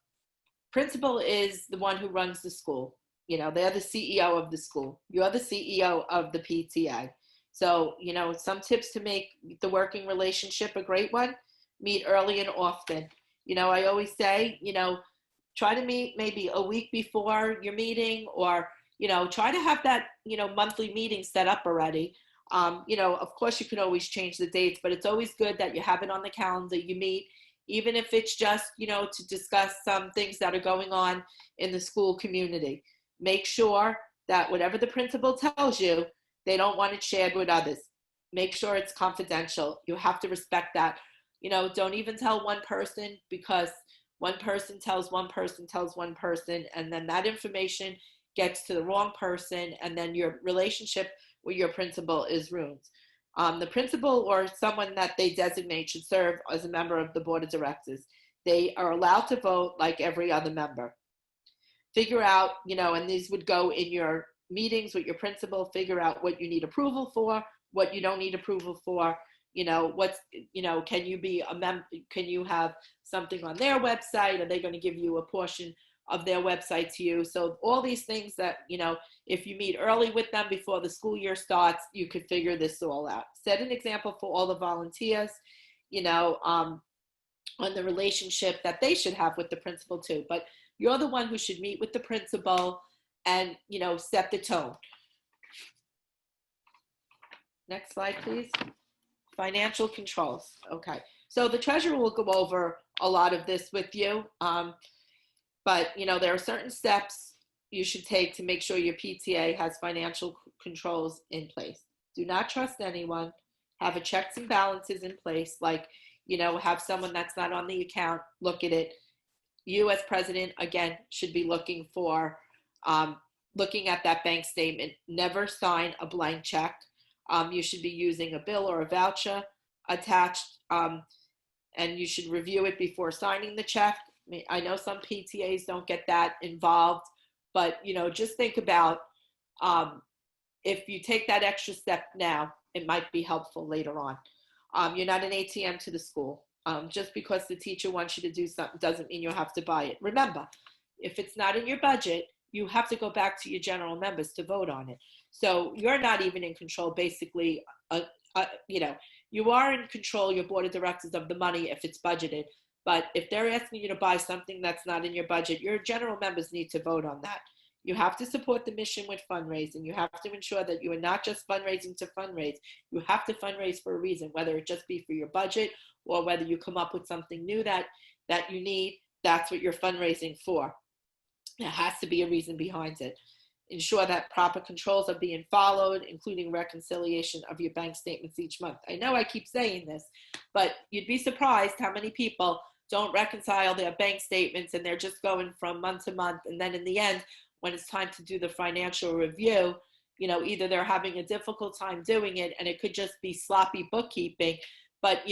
principal is the one who runs the school. They're the CEO of the school. You're the CEO of the PTA. So, some tips to make the working relationship a great one: meet early and often. I always say, try to meet maybe a week before your meeting, or, try to have that, monthly meeting set up already. Of course you can always change the dates, but it's always good that you have it on the calendar. You meet, even if it's just, to discuss some things that are going on in the school community. Make sure that whatever the principal tells you, they don't want it shared with others. Make sure it's confidential. You have to respect that. Don't even tell one person, because one person tells one person tells one person, and then that information gets to the wrong person, and then your relationship with your principal is ruined. The principal or someone that they designate should serve as a member of the board of directors. They are allowed to vote like every other member. Figure out, and these would go in your meetings with your principal, figure out what you need approval for, what you don't need approval for. Can you be a member? Can you have something on their website? Are they going to give you a portion of their website to you? So all these things that, if you meet early with them before the school year starts, you could figure this all out. Set an example for all the volunteers, on the relationship that they should have with the principal too. But you're the one who should meet with the principal and, set the tone. Next slide, please. Financial controls. Okay. So the treasurer will go over a lot of this with you. But, there are certain steps you should take to make sure your PTA has financial controls in place. Do not trust anyone. Have a checks and balances in place. Like, have someone that's not on the account look at it. You as president, again, should be looking at that bank statement. Never sign a blank check. You should be using a bill or a voucher attached, and you should review it before signing the check. I know some PTAs don't get that involved, but just think about if you take that extra step now, it might be helpful later on. You're not an ATM to the school. Just because the teacher wants you to do something doesn't mean you have to buy it. Remember, if it's not in your budget, you have to go back to your general members to vote on it. So you're not even in control, basically. You are in control, your board of directors, of the money if it's budgeted. But if they're asking you to buy something that's not in your budget, your general members need to vote on that. You have to support the mission with fundraising. You have to ensure that you are not just fundraising to fundraise. You have to fundraise for a reason, whether it just be for your budget or whether you come up with something new that you need. That's what you're fundraising for. There has to be a reason behind it. Ensure that proper controls are being followed, including reconciliation of your bank statements each month. I know I keep saying this, but you'd be surprised how many people don't reconcile their bank statements, and they're just going from month to month. And then in the end, when it's time to do the financial review, either they're having a difficult time doing it, and it could just be sloppy bookkeeping. But,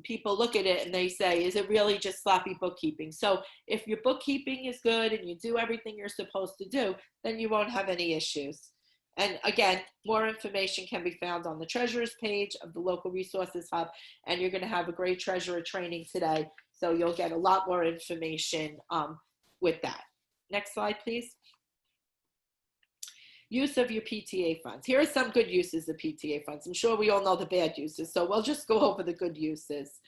people look at it and they say, is it really just sloppy bookkeeping? So if your bookkeeping is good and you do everything you're supposed to do, then you won't have any issues. And again, more information can be found on the treasurer's page of the Local Resources Hub, and you're going to have a great treasurer training today. So you'll get a lot more information with that. Next slide, please. Use of your PTA funds. Here are some good uses of PTA funds. I'm sure we all know the bad uses, so we'll just go over the good uses.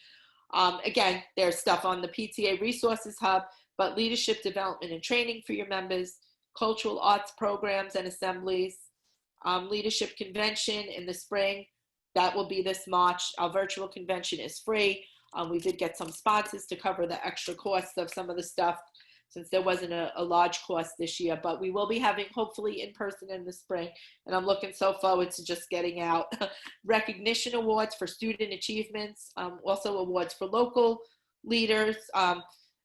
Again, there's stuff on the PTA Resources Hub, but leadership development and training for your members, cultural arts programs and assemblies, leadership convention in the spring. That will be this March. Our virtual convention is free. We did get some sponsors to cover the extra costs of some of the stuff, since there wasn't a large cost this year, but we will be having hopefully in person in the spring. And I'm looking so forward to just getting out. Recognition awards for student achievements, also awards for local leaders,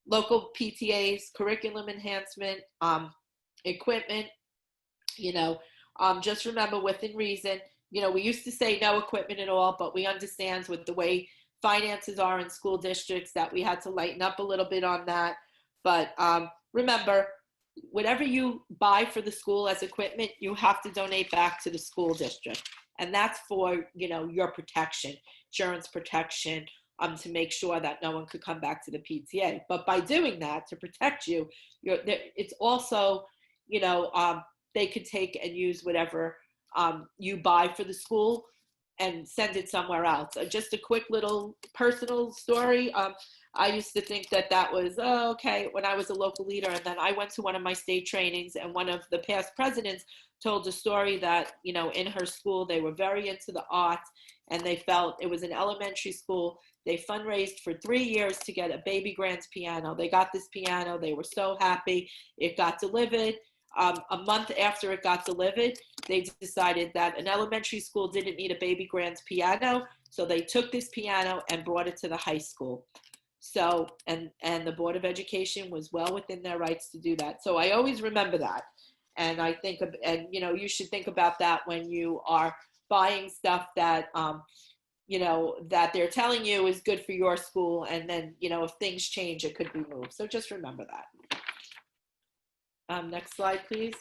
local PTAs, curriculum enhancement, equipment, just remember within reason. We used to say no equipment at all, but we understand with the way finances are in school districts that we had to lighten up a little bit on that. But remember, whatever you buy for the school as equipment, you have to donate back to the school district. And that's for, your protection, insurance protection, to make sure that no one could come back to the PTA. But by doing that, to protect you, it's also, they could take and use whatever you buy for the school and send it somewhere else. Just a quick little personal story. I used to think that that was, oh, okay, when I was a local leader. And then I went to one of my state trainings, and one of the past presidents told a story that, you know, in her school, they were very into the arts, and they felt it was an elementary school. They fundraised for 3 years to get a baby grand piano. They got this piano. They were so happy. It got delivered. A month after it got delivered, they decided that an elementary school didn't need a baby grand piano. So they took this piano and brought it to the high school. So, and the Board of Education was well within their rights to do that. So I always remember that. And I think, and you know, you should think about that when you are buying stuff that, you know, that they're telling you is good for your school. And then, you know, if things change, it could be moved. So just remember that. Next slide, please.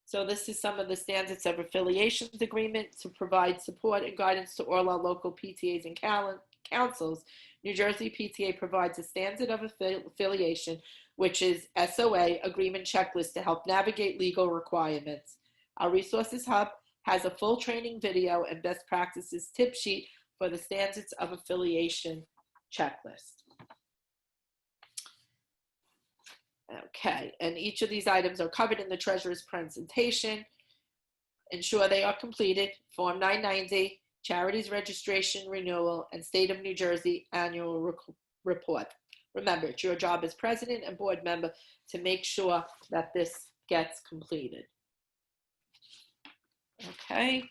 So this is some of the standards of affiliations agreement to provide support and guidance to all our local PTAs and councils. New Jersey PTA provides a standard of affiliation, which is SOA agreement checklist to help navigate legal requirements. Our Resources Hub has a full training video and best practices tip sheet for the standards of affiliation checklist. Okay, and each of these items are covered in the treasurer's presentation. Ensure they are completed. Form 990, charities registration renewal, and State of New Jersey annual report. Remember, it's your job as president and board member to make sure that this gets completed. Okay,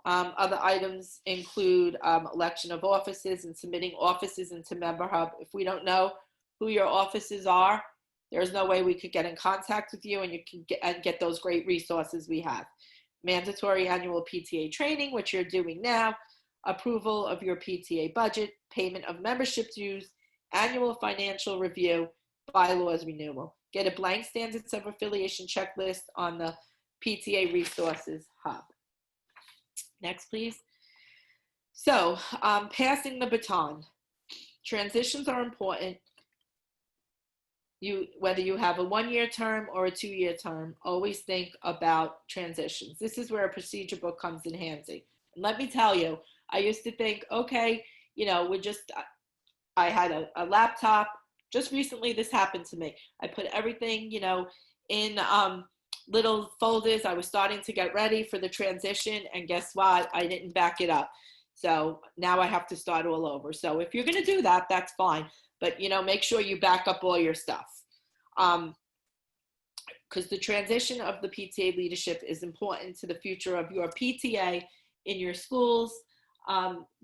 other items include election of offices and submitting offices into Member Hub. If we don't know who your offices are, there's no way we could get in contact with you and you can get those great resources we have. Mandatory annual PTA training, which you're doing now, approval of your PTA budget, payment of membership dues, annual financial review, bylaws renewal. Get a blank standards of affiliation checklist on the PTA Resources Hub. Next, please. So, passing the baton. Transitions are important. Whether you have a 1-year term or a 2-year term, always think about transitions. This is where a procedure book comes in handy. And let me tell you, I used to think, okay, you know, I had a laptop. Just recently, this happened to me. I put everything, you know, in little folders. I was starting to get ready for the transition, and guess what? I didn't back it up. So now I have to start all over. So if you're going to do that, that's fine. But, you know, make sure you back up all your stuff. Because the transition of the PTA leadership is important to the future of your PTA in your schools,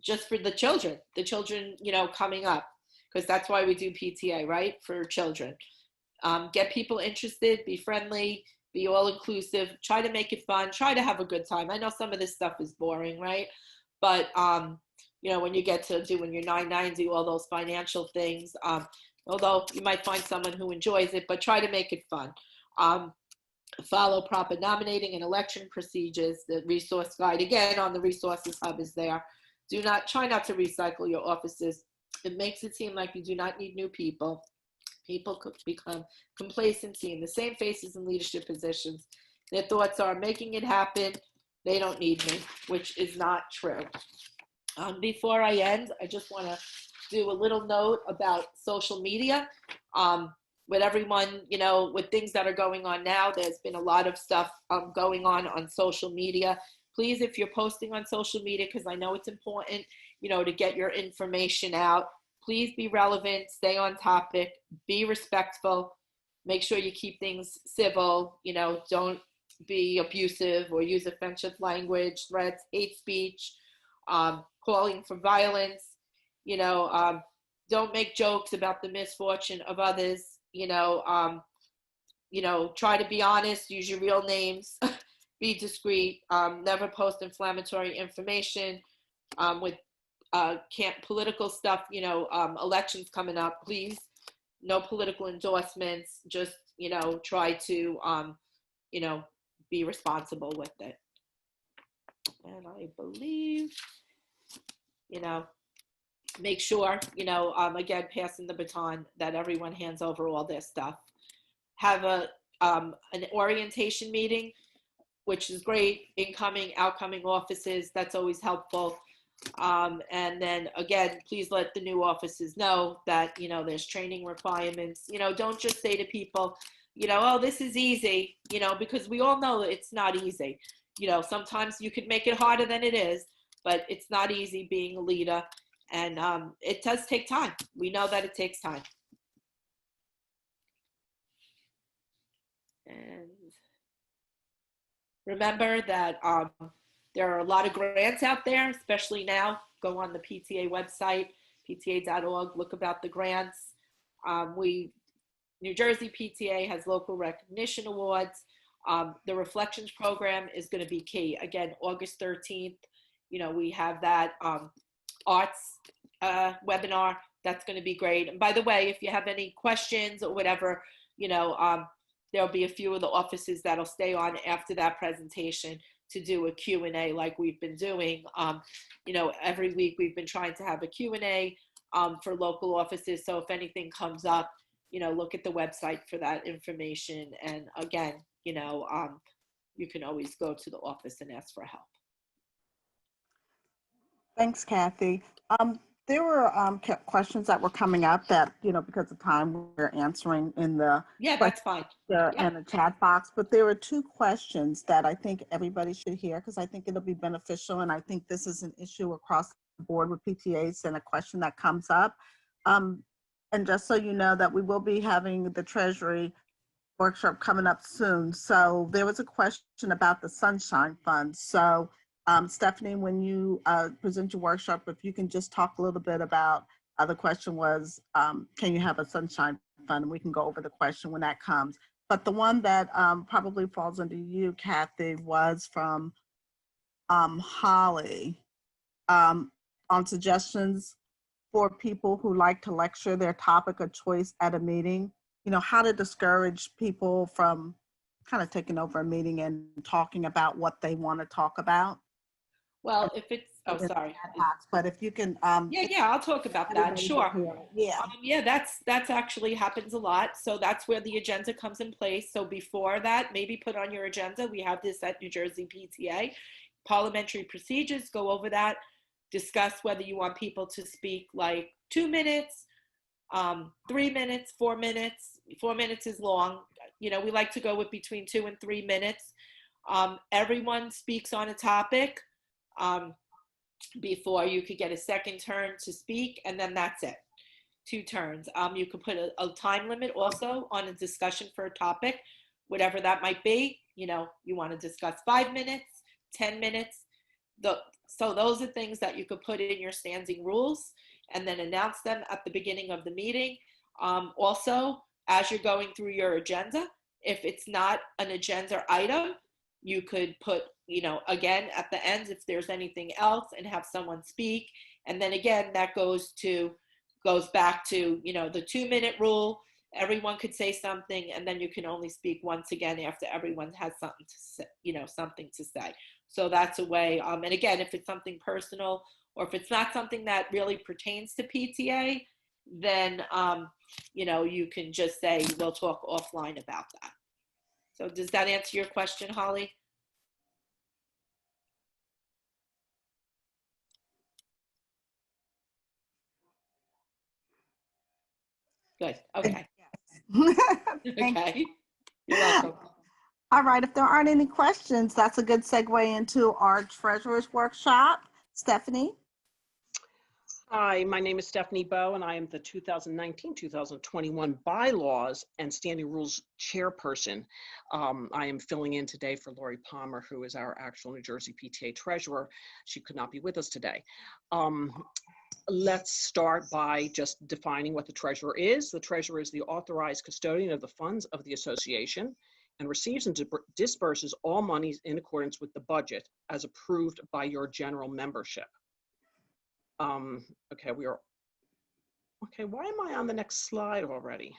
just for the children, you know, coming up. Because that's why we do PTA, right? For children. Get people interested, be friendly, be all inclusive, try to make it fun, try to have a good time. I know some of this stuff is boring, right? But, you know, when you get to doing your 990, all those financial things, although you might find someone who enjoys it, but try to make it fun. Follow proper nominating and election procedures. The resource guide, again, on the Resources Hub is there. Try not to recycle your offices. It makes it seem like you do not need new people. People could become complacent, seeing the same faces in leadership positions. Their thoughts are making it happen. They don't need me, which is not true. Before I end, I just want to do a little note about social media. With everyone, you know, with things that are going on now, there's been a lot of stuff going on social media. Please, if you're posting on social media, because I know it's important, you know, to get your information out, please be relevant, stay on topic, be respectful, make sure you keep things civil, you know, don't be abusive or use offensive language, threats, hate speech, calling for violence, you know, don't make jokes about the misfortune of others, you know, try to be honest, use your real names, be discreet, never post inflammatory information with political stuff, you know, elections coming up, please, no political endorsements, just, you know, try to, you know, be responsible with it. And I believe, you know, make sure, you know, again, passing the baton, that everyone hands over all their stuff. Have an orientation meeting which is great. Incoming, outgoing offices, that's always helpful. And then again, please let the new offices know that, you know, there's training requirements. You know, don't just say to people, you know, oh, this is easy, you know, because we all know it's not easy. You know, sometimes you could make it harder than it is, but it's not easy being a leader. And it does take time. We know that it takes time. And remember that there are a lot of grants out there, especially now. Go on the PTA website, pta.org, look about the grants. New Jersey PTA has local recognition awards. The Reflections program is going to be key. Again, August 13th, you know, we have that arts webinar. That's going to be great. And by the way, if you have any questions or whatever, you know, there'll be a few of the offices that'll stay on after that presentation to do a Q&A like we've been doing. You know, every week we've been trying to have a Q&A for local offices. So if anything comes up, you know, look at the website for that information. And again, you know, you can always go to the office and ask for help.
Thanks, Kathy. There were questions that were coming up that, you know, because of time, we're answering in the
Yeah, that's fine.
and the chat box. But there were two questions that I think everybody should hear, because I think it'll be beneficial. And I think this is an issue across the board with PTAs and a question that comes up. And just so you know that we will be having the Treasury workshop coming up soon. So there was a question about the Sunshine Fund. So Stephanie, when you present your workshop, if you can just talk a little bit about, the question was, can you have a Sunshine Fund? And we can go over the question when that comes. But the one that probably falls under you, Kathy, was from Holly on suggestions for people who like to lecture their topic of choice at a meeting. You know, how to discourage people from kind of taking over a meeting and talking about what they want to talk about.
Well, if it's, oh, sorry.
But if you can.
Yeah, I'll talk about that. Sure.
Yeah.
Yeah, that's actually happens a lot. So that's where the agenda comes in place. So before that, maybe put on your agenda. We have this at New Jersey PTA. Parliamentary procedures, go over that. Discuss whether you want people to speak like 2 minutes, 3 minutes, 4 minutes. 4 minutes is long. You know, we like to go with between 2 and 3 minutes. Everyone speaks on a topic. Before you could get a second turn to speak, and then that's it. 2 turns. You could put a time limit also on a discussion for a topic, whatever that might be. You know, you want to discuss 5 minutes, 10 minutes. So those are things that you could put in your standing rules and then announce them at the beginning of the meeting. Also, as you're going through your agenda, if it's not an agenda item, you could put, you know, again, at the end, if there's anything else, and have someone speak. And then again, that goes back to, you know, the 2-minute rule. Everyone could say something, and then you can only speak once again after everyone has something to say, you know, something to say. So that's a way. And again, if it's something personal, or if it's not something that really pertains to PTA, then, you know, you can just say, we'll talk offline about that. So does that answer your question, Holly? Good. Okay.
Thank
Okay. You're welcome.
All right, if there aren't any questions, that's a good segue into our treasurer's workshop. Stephanie?
Hi, my name is Stephanie Bowe, and I am the 2019-2021 Bylaws and Standing Rules Chairperson. I am filling in today for Lori Palmer, who is our actual New Jersey PTA treasurer. She could not be with us today. Let's start by just defining what the treasurer is. The treasurer is the authorized custodian of the funds of the association and receives and disperses all monies in accordance with the budget as approved by your general membership. Okay, why am I on the next slide already?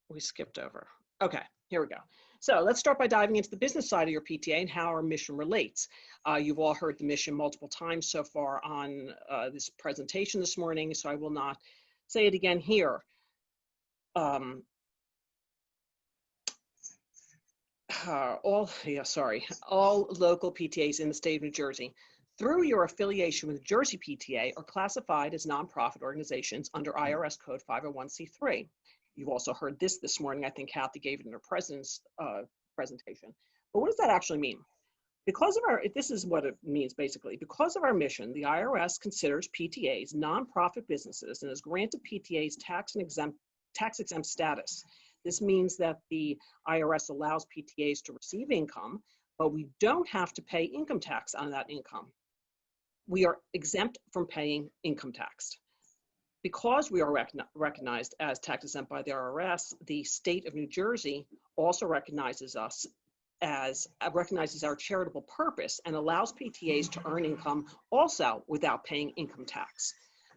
We skipped over. Okay, here we go. So let's start by diving into the business side of your PTA and how our mission relates. You've all heard the mission multiple times so far on this presentation this morning, so I will not say it again here. all local PTAs in the state of New Jersey, through your affiliation with the Jersey PTA, are classified as nonprofit organizations under IRS Code 501c3. You've also heard this morning. I think Kathy gave it in her president's presentation. But what does that actually mean? Because of this is what it means basically. Because of our mission, the IRS considers PTAs nonprofit businesses and has granted PTAs tax exempt status. This means that the IRS allows PTAs to receive income, but we don't have to pay income tax on that income. We are exempt from paying income tax. Because we are recognized as tax exempt by the IRS, the state of New Jersey also recognizes our charitable purpose and allows PTAs to earn income also without paying income tax.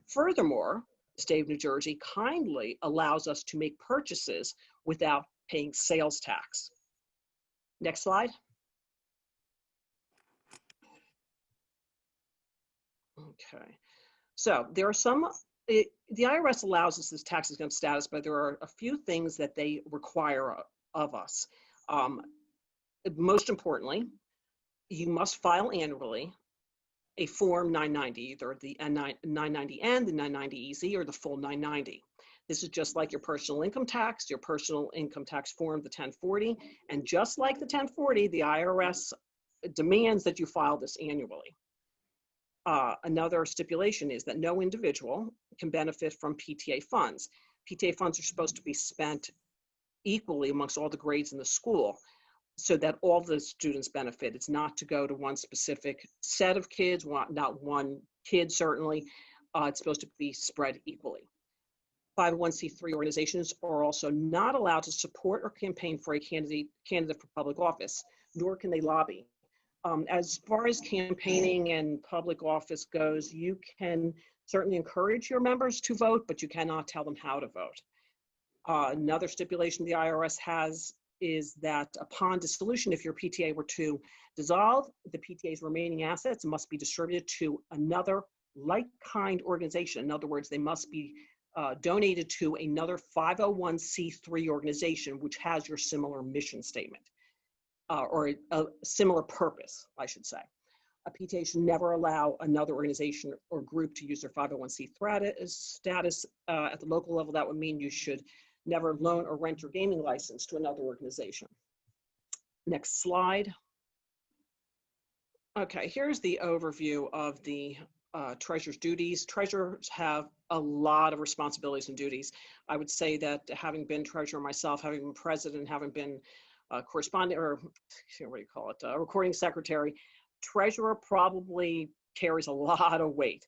Furthermore, the state of New Jersey kindly allows us to make purchases without paying sales tax. Next slide. Okay, so there are the IRS allows us this tax exempt status, but there are a few things that they require of us. Most importantly, you must file annually a Form 990, either the 990N, the 990EZ, or the full 990. This is just like your personal income tax form, the 1040. And just like the 1040, the IRS demands that you file this annually. Another stipulation is that no individual can benefit from PTA funds. PTA funds are supposed to be spent equally amongst all the grades in the school so that all the students benefit. It's not to go to one specific set of kids, not one kid certainly. It's supposed to be spread equally. 501c3 organizations are also not allowed to support or campaign for a candidate for public office, nor can they lobby. As far as campaigning and public office goes, you can certainly encourage your members to vote, but you cannot tell them how to vote. Another stipulation the IRS has is that upon dissolution, if your PTA were to dissolve, the PTA's remaining assets must be distributed to another like-kind organization. In other words, they must be donated to another 501c3 organization which has your similar mission statement, or a similar purpose, I should say. A PTA should never allow another organization or group to use their 501c3 status at the local level. That would mean you should never loan or rent your gaming license to another organization. Next slide. Okay, here's the overview of the treasurer's duties. Treasurers have a lot of responsibilities and duties. I would say that having been treasurer myself, having been president, having been correspondent, or what do you call it, recording secretary, treasurer probably carries a lot of weight.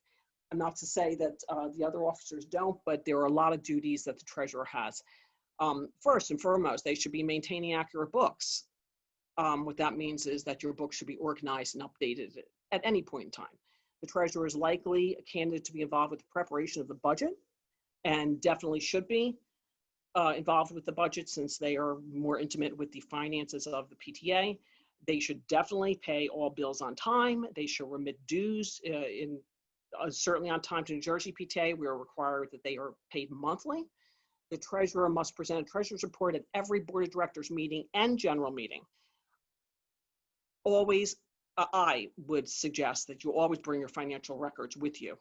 And not to say that the other officers don't, but there are a lot of duties that the treasurer has. First and foremost, they should be maintaining accurate books. What that means is that your book should be organized and updated at any point in time. The treasurer is likely a candidate to be involved with the preparation of the budget, and definitely should be involved with the budget since they are more intimate with the finances of the PTA. They should definitely pay all bills on time. They should remit dues certainly on time to New Jersey PTA. We are required that they are paid monthly. The treasurer must present a treasurer's report at every board of directors meeting and general meeting. Always, I would suggest that you always bring your financial records with you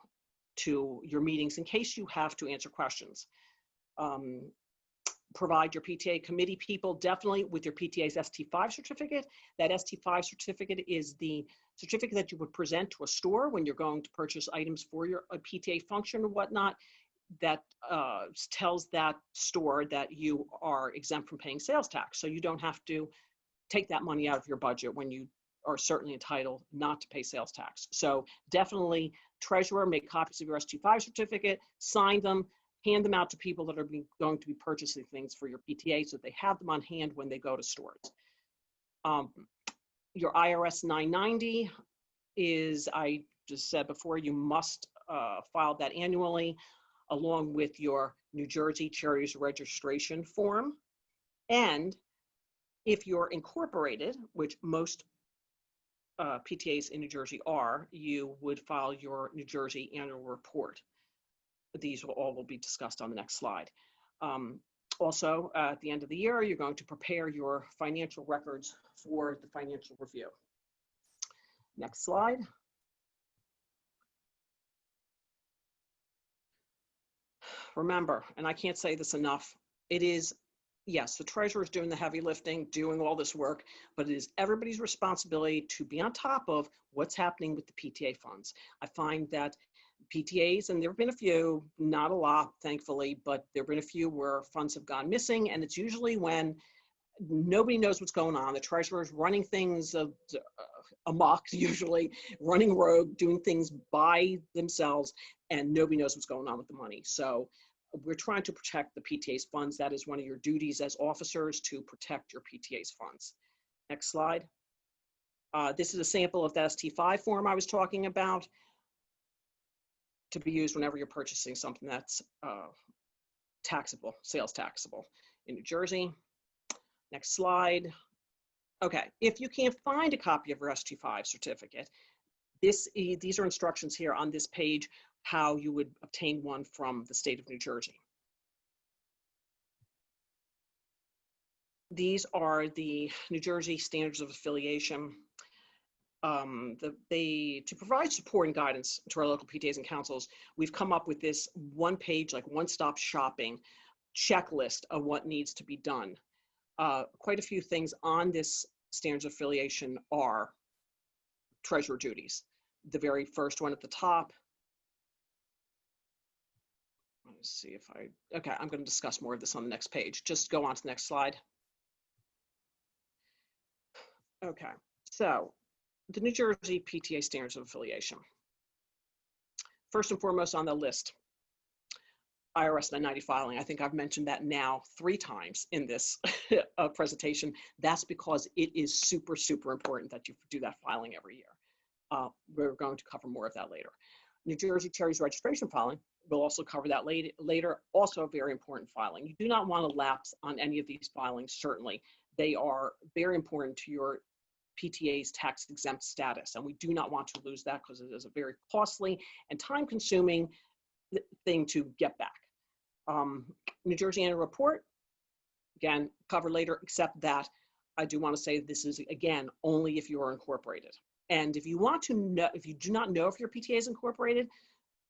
to your meetings in case you have to answer questions. Provide your PTA committee people definitely with your PTA's ST5 certificate. That ST5 certificate is the certificate that you would present to a store when you're going to purchase items for your PTA function or whatnot, that tells that store that you are exempt from paying sales tax. So you don't have to take that money out of your budget when you are certainly entitled not to pay sales tax. So definitely, treasurer, make copies of your ST5 certificate, sign them, hand them out to people that are going to be purchasing things for your PTA so that they have them on hand when they go to stores. Your IRS 990 is, I just said before, you must file that annually along with your New Jersey Charities Registration form. And if you're incorporated, which most PTAs in New Jersey are, you would file your New Jersey annual report. These will be discussed on the next slide. Also, at the end of the year, you're going to prepare your financial records for the financial review. Next slide. Remember, and I can't say this enough, it is, yes, the treasurer is doing the heavy lifting, doing all this work, but it is everybody's responsibility to be on top of what's happening with the PTA funds. I find that PTAs, and there have been a few, not a lot, thankfully, but there have been a few where funds have gone missing, and it's usually when nobody knows what's going on. The treasurer is running things amok, usually running rogue, doing things by themselves, and nobody knows what's going on with the money. So we're trying to protect the PTA's funds. That is one of your duties as officers, to protect your PTA's funds. Next slide. This is a sample of the ST5 form I was talking about, to be used whenever you're purchasing something that's taxable, sales taxable in New Jersey. Next slide. Okay, if you can't find a copy of your ST5 certificate, these are instructions here on this page how you would obtain one from the state of New Jersey. These are the New Jersey Standards of Affiliation. To provide support and guidance to our local PTAs and councils, we've come up with this one-page, like one-stop shopping checklist of what needs to be done. Quite a few things on this Standards of Affiliation are treasurer duties. The very first one at the top. Let's see if okay, I'm going to discuss more of this on the next page. Just go on to the next slide. Okay, so the New Jersey PTA Standards of Affiliation. First and foremost on the list, IRS 990 filing. I think I've mentioned that now 3 times in this presentation. That's because it is super, super important that you do that filing every year. We're going to cover more of that later. New Jersey Cherry's registration filing, we'll also cover that later. Also a very important filing. You do not want to lapse on any of these filings, certainly. They are very important to your PTA's tax exempt status, and we do not want to lose that because it is a very costly and time-consuming thing to get back. New Jersey annual report, again, cover later, except that I do want to say this is, again, only if you are incorporated. And if you want to know, if you do not know if your PTA is incorporated,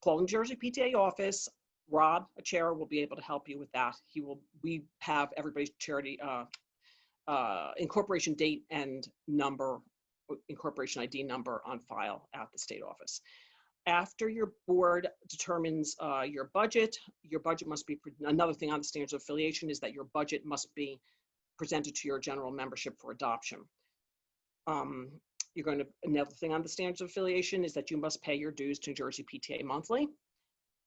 call New Jersey PTA office. Rob, a chair, will be able to help you with that. We have everybody's charity incorporation date and number, incorporation ID number on file at the state office. After your board determines your budget must be, another thing on the Standards of Affiliation is that your budget must be presented to your general membership for adoption. Another thing on the Standards of Affiliation is that you must pay your dues to New Jersey PTA monthly.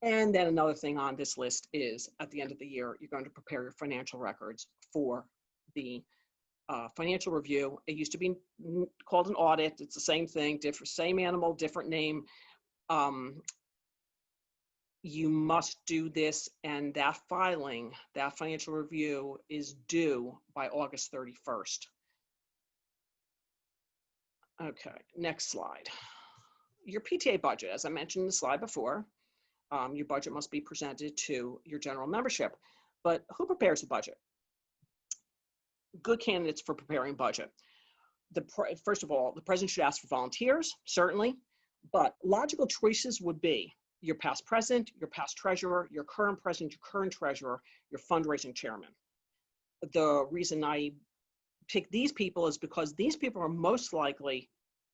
And then another thing on this list is at the end of the year, you're going to prepare your financial records for the financial review. It used to be called an audit. It's the same thing, same animal, different name. You must do this, and that filing, that financial review is due by August 31st. Okay, next slide. Your PTA budget, as I mentioned in the slide before, your budget must be presented to your general membership. But who prepares the budget? Good candidates for preparing budget. First of all, the president should ask for volunteers, certainly, but logical choices would be your past president, your past treasurer, your current president, your current treasurer, your fundraising chairman. The reason I pick these people is because these people are most likely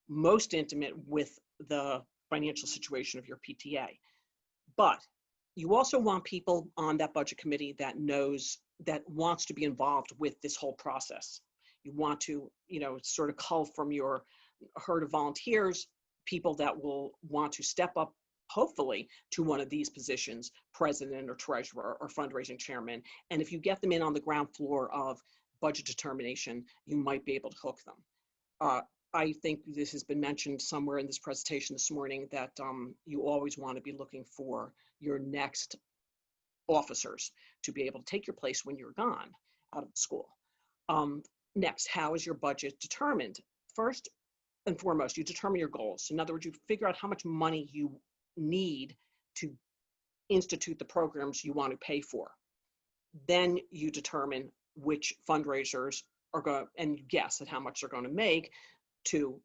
most intimate with the financial situation of your PTA. But you also want people on that budget committee that wants to be involved with this whole process. You want to, sort of cull from your herd of volunteers, people that will want to step up, hopefully, to one of these positions, president or treasurer or fundraising chairman. And if you get them in on the ground floor of budget determination, you might be able to hook them. I think this has been mentioned somewhere in this presentation this morning that you always want to be looking for your next officers to be able to take your place when you're gone out of the school. Next, how is your budget determined? First and foremost, you determine your goals. In other words, you figure out how much money you need to institute the programs you want to pay for. Then you determine which fundraisers are going, and you guess at how much they're going to make to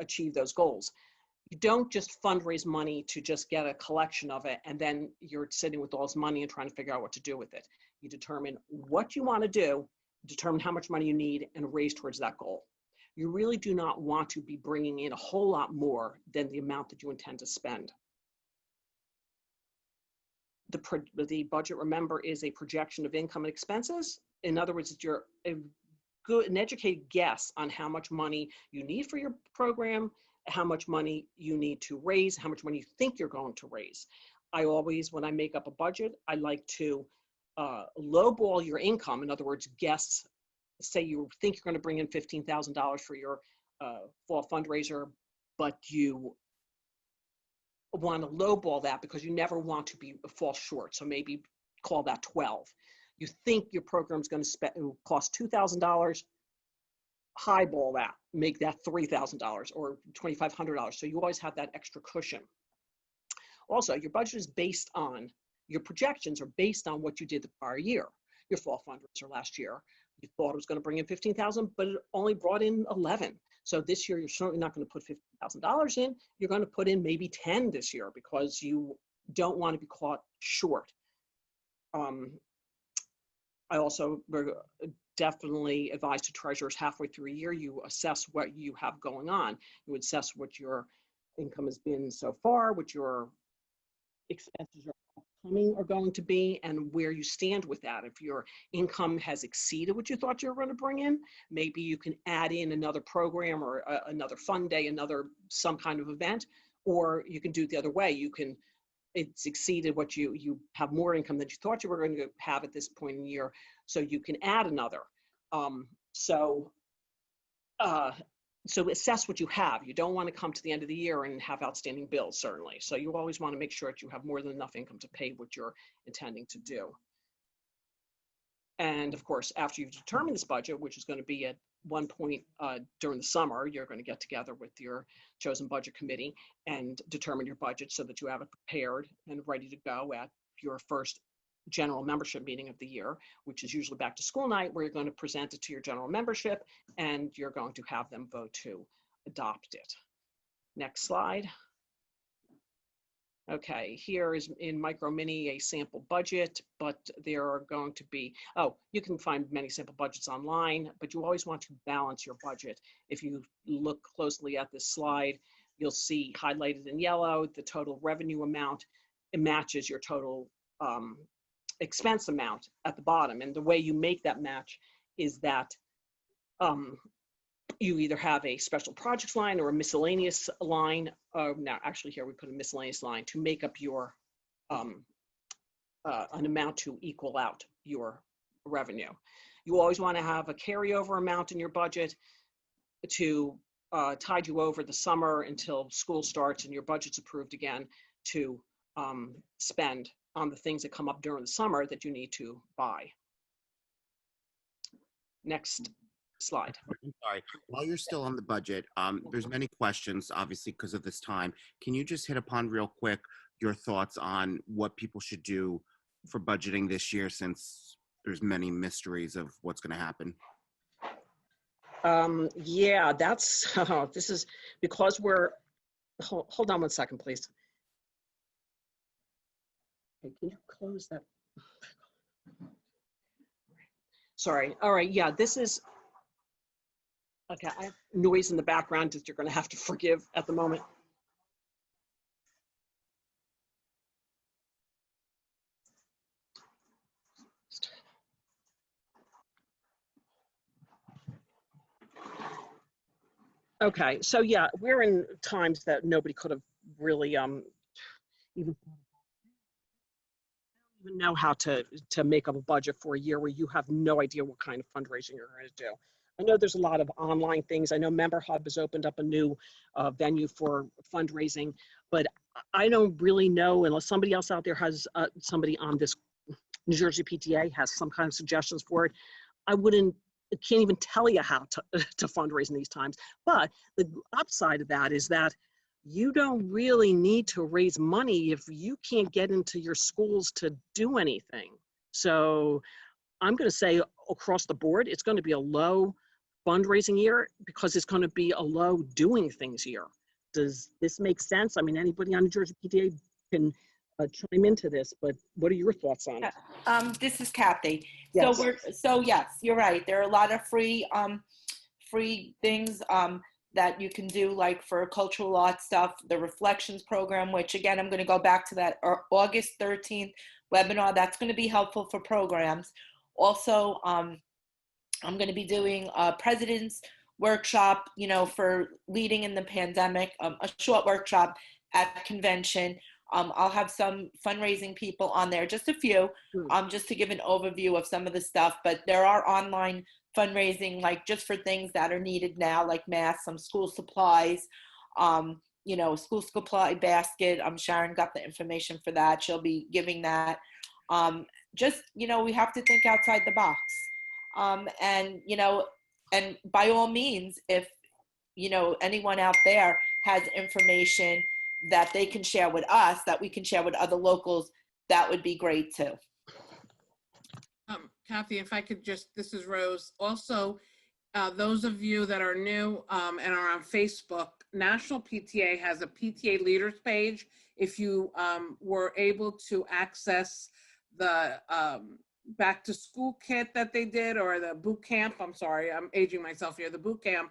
achieve those goals. You don't just fundraise money to just get a collection of it, and then you're sitting with all this money and trying to figure out what to do with it. You determine what you want to do, determine how much money you need, and raise towards that goal. You really do not want to be bringing in a whole lot more than the amount that you intend to spend. The budget, remember, is a projection of income and expenses. In other words, it's an educated guess on how much money you need for your program, how much money you need to raise, how much money you think you're going to raise. I always, when I make up a budget, I like to lowball your income. In other words, guess, say you think you're going to bring in $15,000 for your fall fundraiser, but you want to lowball that because you never want to fall short. So maybe call that 12. You think your program's going to cost $2,000, highball that, make that $3,000 or $2,500. So you always have that extra cushion. Also, your budget is based on, your projections are based on what you did the prior year. Your fall fundraiser last year, you thought it was going to bring in $15,000, but it only brought in 11. So this year, you're certainly not going to put $15,000 in. You're going to put in maybe 10 this year because you don't want to be caught short. I also definitely advise to treasurers halfway through a year, you assess what you have going on. You assess what your income has been so far, what your expenses are upcoming are going to be, and where you stand with that. If your income has exceeded what you thought you were going to bring in, maybe you can add in another program or another fun day, some kind of event, or you can do it the other way. It's exceeded what you have more income than you thought you were going to have at this point in the year, so you can add another. So assess what you have. You don't want to come to the end of the year and have outstanding bills, certainly. So you always want to make sure that you have more than enough income to pay what you're intending to do. And of course, after you've determined this budget, which is going to be at one point during the summer, you're going to get together with your chosen budget committee and determine your budget so that you have it prepared and ready to go at your first general membership meeting of the year, which is usually back to school night, where you're going to present it to your general membership and you're going to have them vote to adopt it. Next slide. Okay, here is in Micro Mini a sample budget, but there are going to be, you can find many sample budgets online, but you always want to balance your budget. If you look closely at this slide, you'll see highlighted in yellow the total revenue amount. It matches your total expense amount at the bottom. And the way you make that match is that you either have a special projects line or a miscellaneous line. Now, actually here we put a miscellaneous line to make up your, an amount to equal out your revenue. You always want to have a carryover amount in your budget to tide you over the summer until school starts and your budget's approved again to spend on the things that come up during the summer that you need to buy. Next slide.
I'm sorry. While you're still on the budget, there's many questions, obviously, because of this time. Can you just hit upon real quick your thoughts on what people should do for budgeting this year, since there's many mysteries of what's going to happen?
Yeah, that's, this is because we're, hold on one second, please. Okay, can you close that? Sorry. All right. Yeah, this is, okay, I have noise in the background that you're going to have to forgive at the moment. Okay, so yeah, we're in times that nobody could have really even know how to make up a budget for a year where you have no idea what kind of fundraising you're going to do. I know there's a lot of online things. I know Member Hub has opened up a new venue for fundraising, but I don't really know, unless somebody else out there has, somebody on this New Jersey PTA has some kind of suggestions for it. Can't even tell you how to fundraise in these times. But the upside of that is that you don't really need to raise money if you can't get into your schools to do anything. So I'm going to say across the board, it's going to be a low fundraising year because it's going to be a low doing things year. Does this make sense? I mean, anybody on New Jersey PTA can chime into this, but what are your thoughts on it?
This is Kathy.
Yes.
So yes, you're right. There are a lot of free things that you can do, like for cultural arts stuff, the Reflections program, which again, I'm going to go back to that August 13th webinar. That's going to be helpful for programs. Also, I'm going to be doing a president's workshop, for leading in the pandemic, a short workshop at convention. I'll have some fundraising people on there, just a few, just to give an overview of some of the stuff. But there are online fundraising, like just for things that are needed now, like masks, some school supplies, school supply basket. Sharon got the information for that. She'll be giving that. We have to think outside the box. And by all means, if, anyone out there has information that they can share with us, that we can share with other locals, that would be great too.
Kathy, if I could this is Rose. Also, those of you that are new and are on Facebook, National PTA has a PTA Leaders page. If you were able to access the back to school kit that they did, or the boot camp, I'm sorry, I'm aging myself here, the boot camp,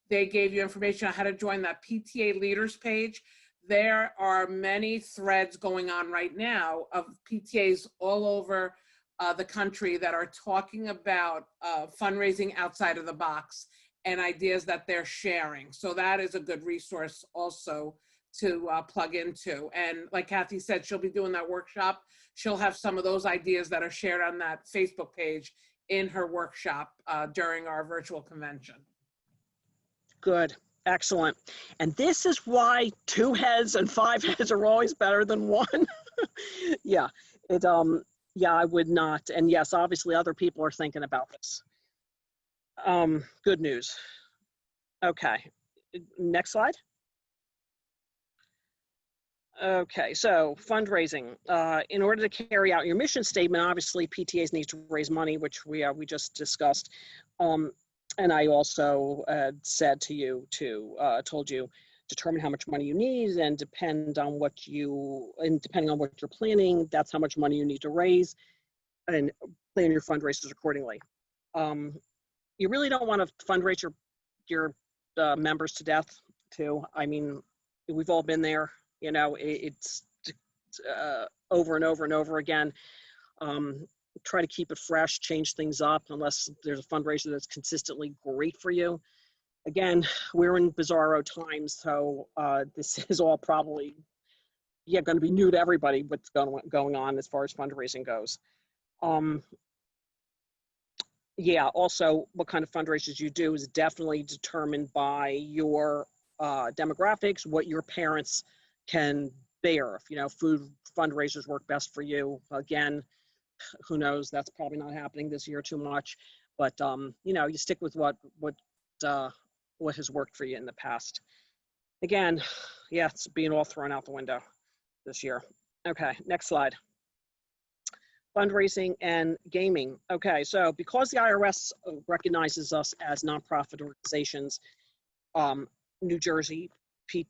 they gave you information on how to join that PTA Leaders page. There are many threads going on right now of PTAs all over the country that are talking about fundraising outside of the box and ideas that they're sharing. So that is a good resource also to plug into. And like Kathy said, she'll be doing that workshop. She'll have some of those ideas that are shared on that Facebook page in her workshop during our virtual convention.
Good. Excellent. And this is why 2 heads and 5 heads are always better than 1. Yeah. Yeah, I would not. And yes, obviously other people are thinking about this. Good news. Okay. Next slide. Okay, so fundraising. In order to carry out your mission statement, obviously PTAs need to raise money, which we just discussed. And I also told you, determine how much money you need, and depending on what you're planning, that's how much money you need to raise, and plan your fundraisers accordingly. You really don't want to fundraise your members to death too. I mean, we've all been there. It's over and over and over again. Try to keep it fresh, change things up, unless there's a fundraiser that's consistently great for you. Again, we're in bizarro times, so this is all probably going to be new to everybody what's going on as far as fundraising goes. Also, what kind of fundraisers you do is definitely determined by your demographics, what your parents can bear. If food fundraisers work best for you, again, who knows? That's probably not happening this year too much, but you stick with what has worked for you in the past. Again, it's being all thrown out the window this year. Okay, next slide. Fundraising and gaming. Okay, so because the IRS recognizes us as nonprofit organizations, New Jersey,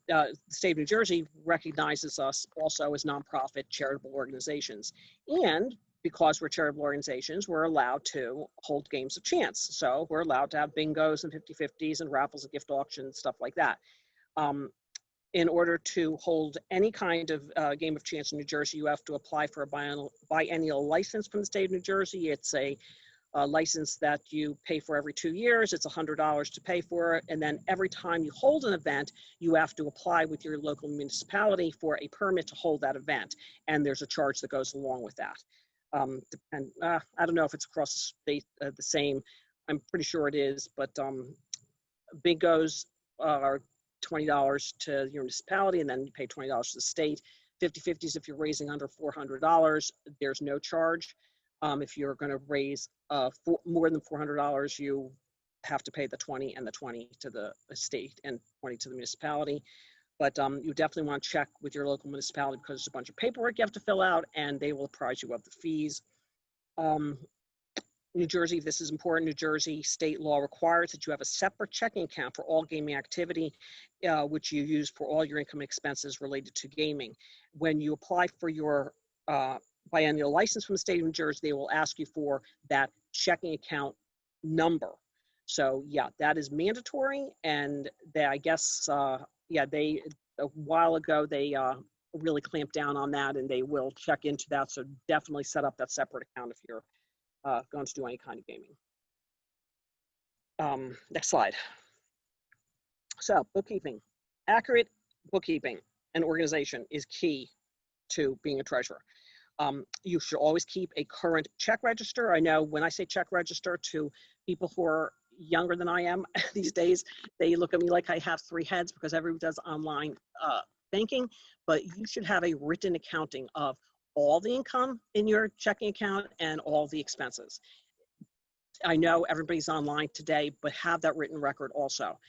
the state of New Jersey recognizes us also as nonprofit charitable organizations. And because we're charitable organizations, we're allowed to hold games of chance. So we're allowed to have bingos and 50-50s and raffles and gift auctions, stuff like that. In order to hold any kind of game of chance in New Jersey, you have to apply for a biennial license from the state of New Jersey. It's a license that you pay for every 2 years. It's $100 to pay for it. And then every time you hold an event, you have to apply with your local municipality for a permit to hold that event. And there's a charge that goes along with that. I don't know if it's across the state the same. I'm pretty sure it is, but bingos are $20 to your municipality, and then you pay $20 to the state. 50-50s, if you're raising under $400, there's no charge. If you're going to raise more than $400, you have to pay the 20 and the 20 to the state and 20 to the municipality. But you definitely want to check with your local municipality because there's a bunch of paperwork you have to fill out, and they will apprise you of the fees. New Jersey, this is important. New Jersey state law requires that you have a separate checking account for all gaming activity, which you use for all your income expenses related to gaming. When you apply for your biennial license from the state of New Jersey, they will ask you for that checking account number. So yeah, that is mandatory. And they, I guess, they, a while ago, they really clamped down on that, and they will check into that. So definitely set up that separate account if you're going to do any kind of gaming. Next slide. So bookkeeping, accurate bookkeeping and organization is key to being a treasurer. You should always keep a current check register. I know when I say check register to people who are younger than I am these days, they look at me like I have 3 heads because everyone does online banking, but you should have a written accounting of all the income in your checking account and all the expenses. I know everybody's online today, but have that written record also.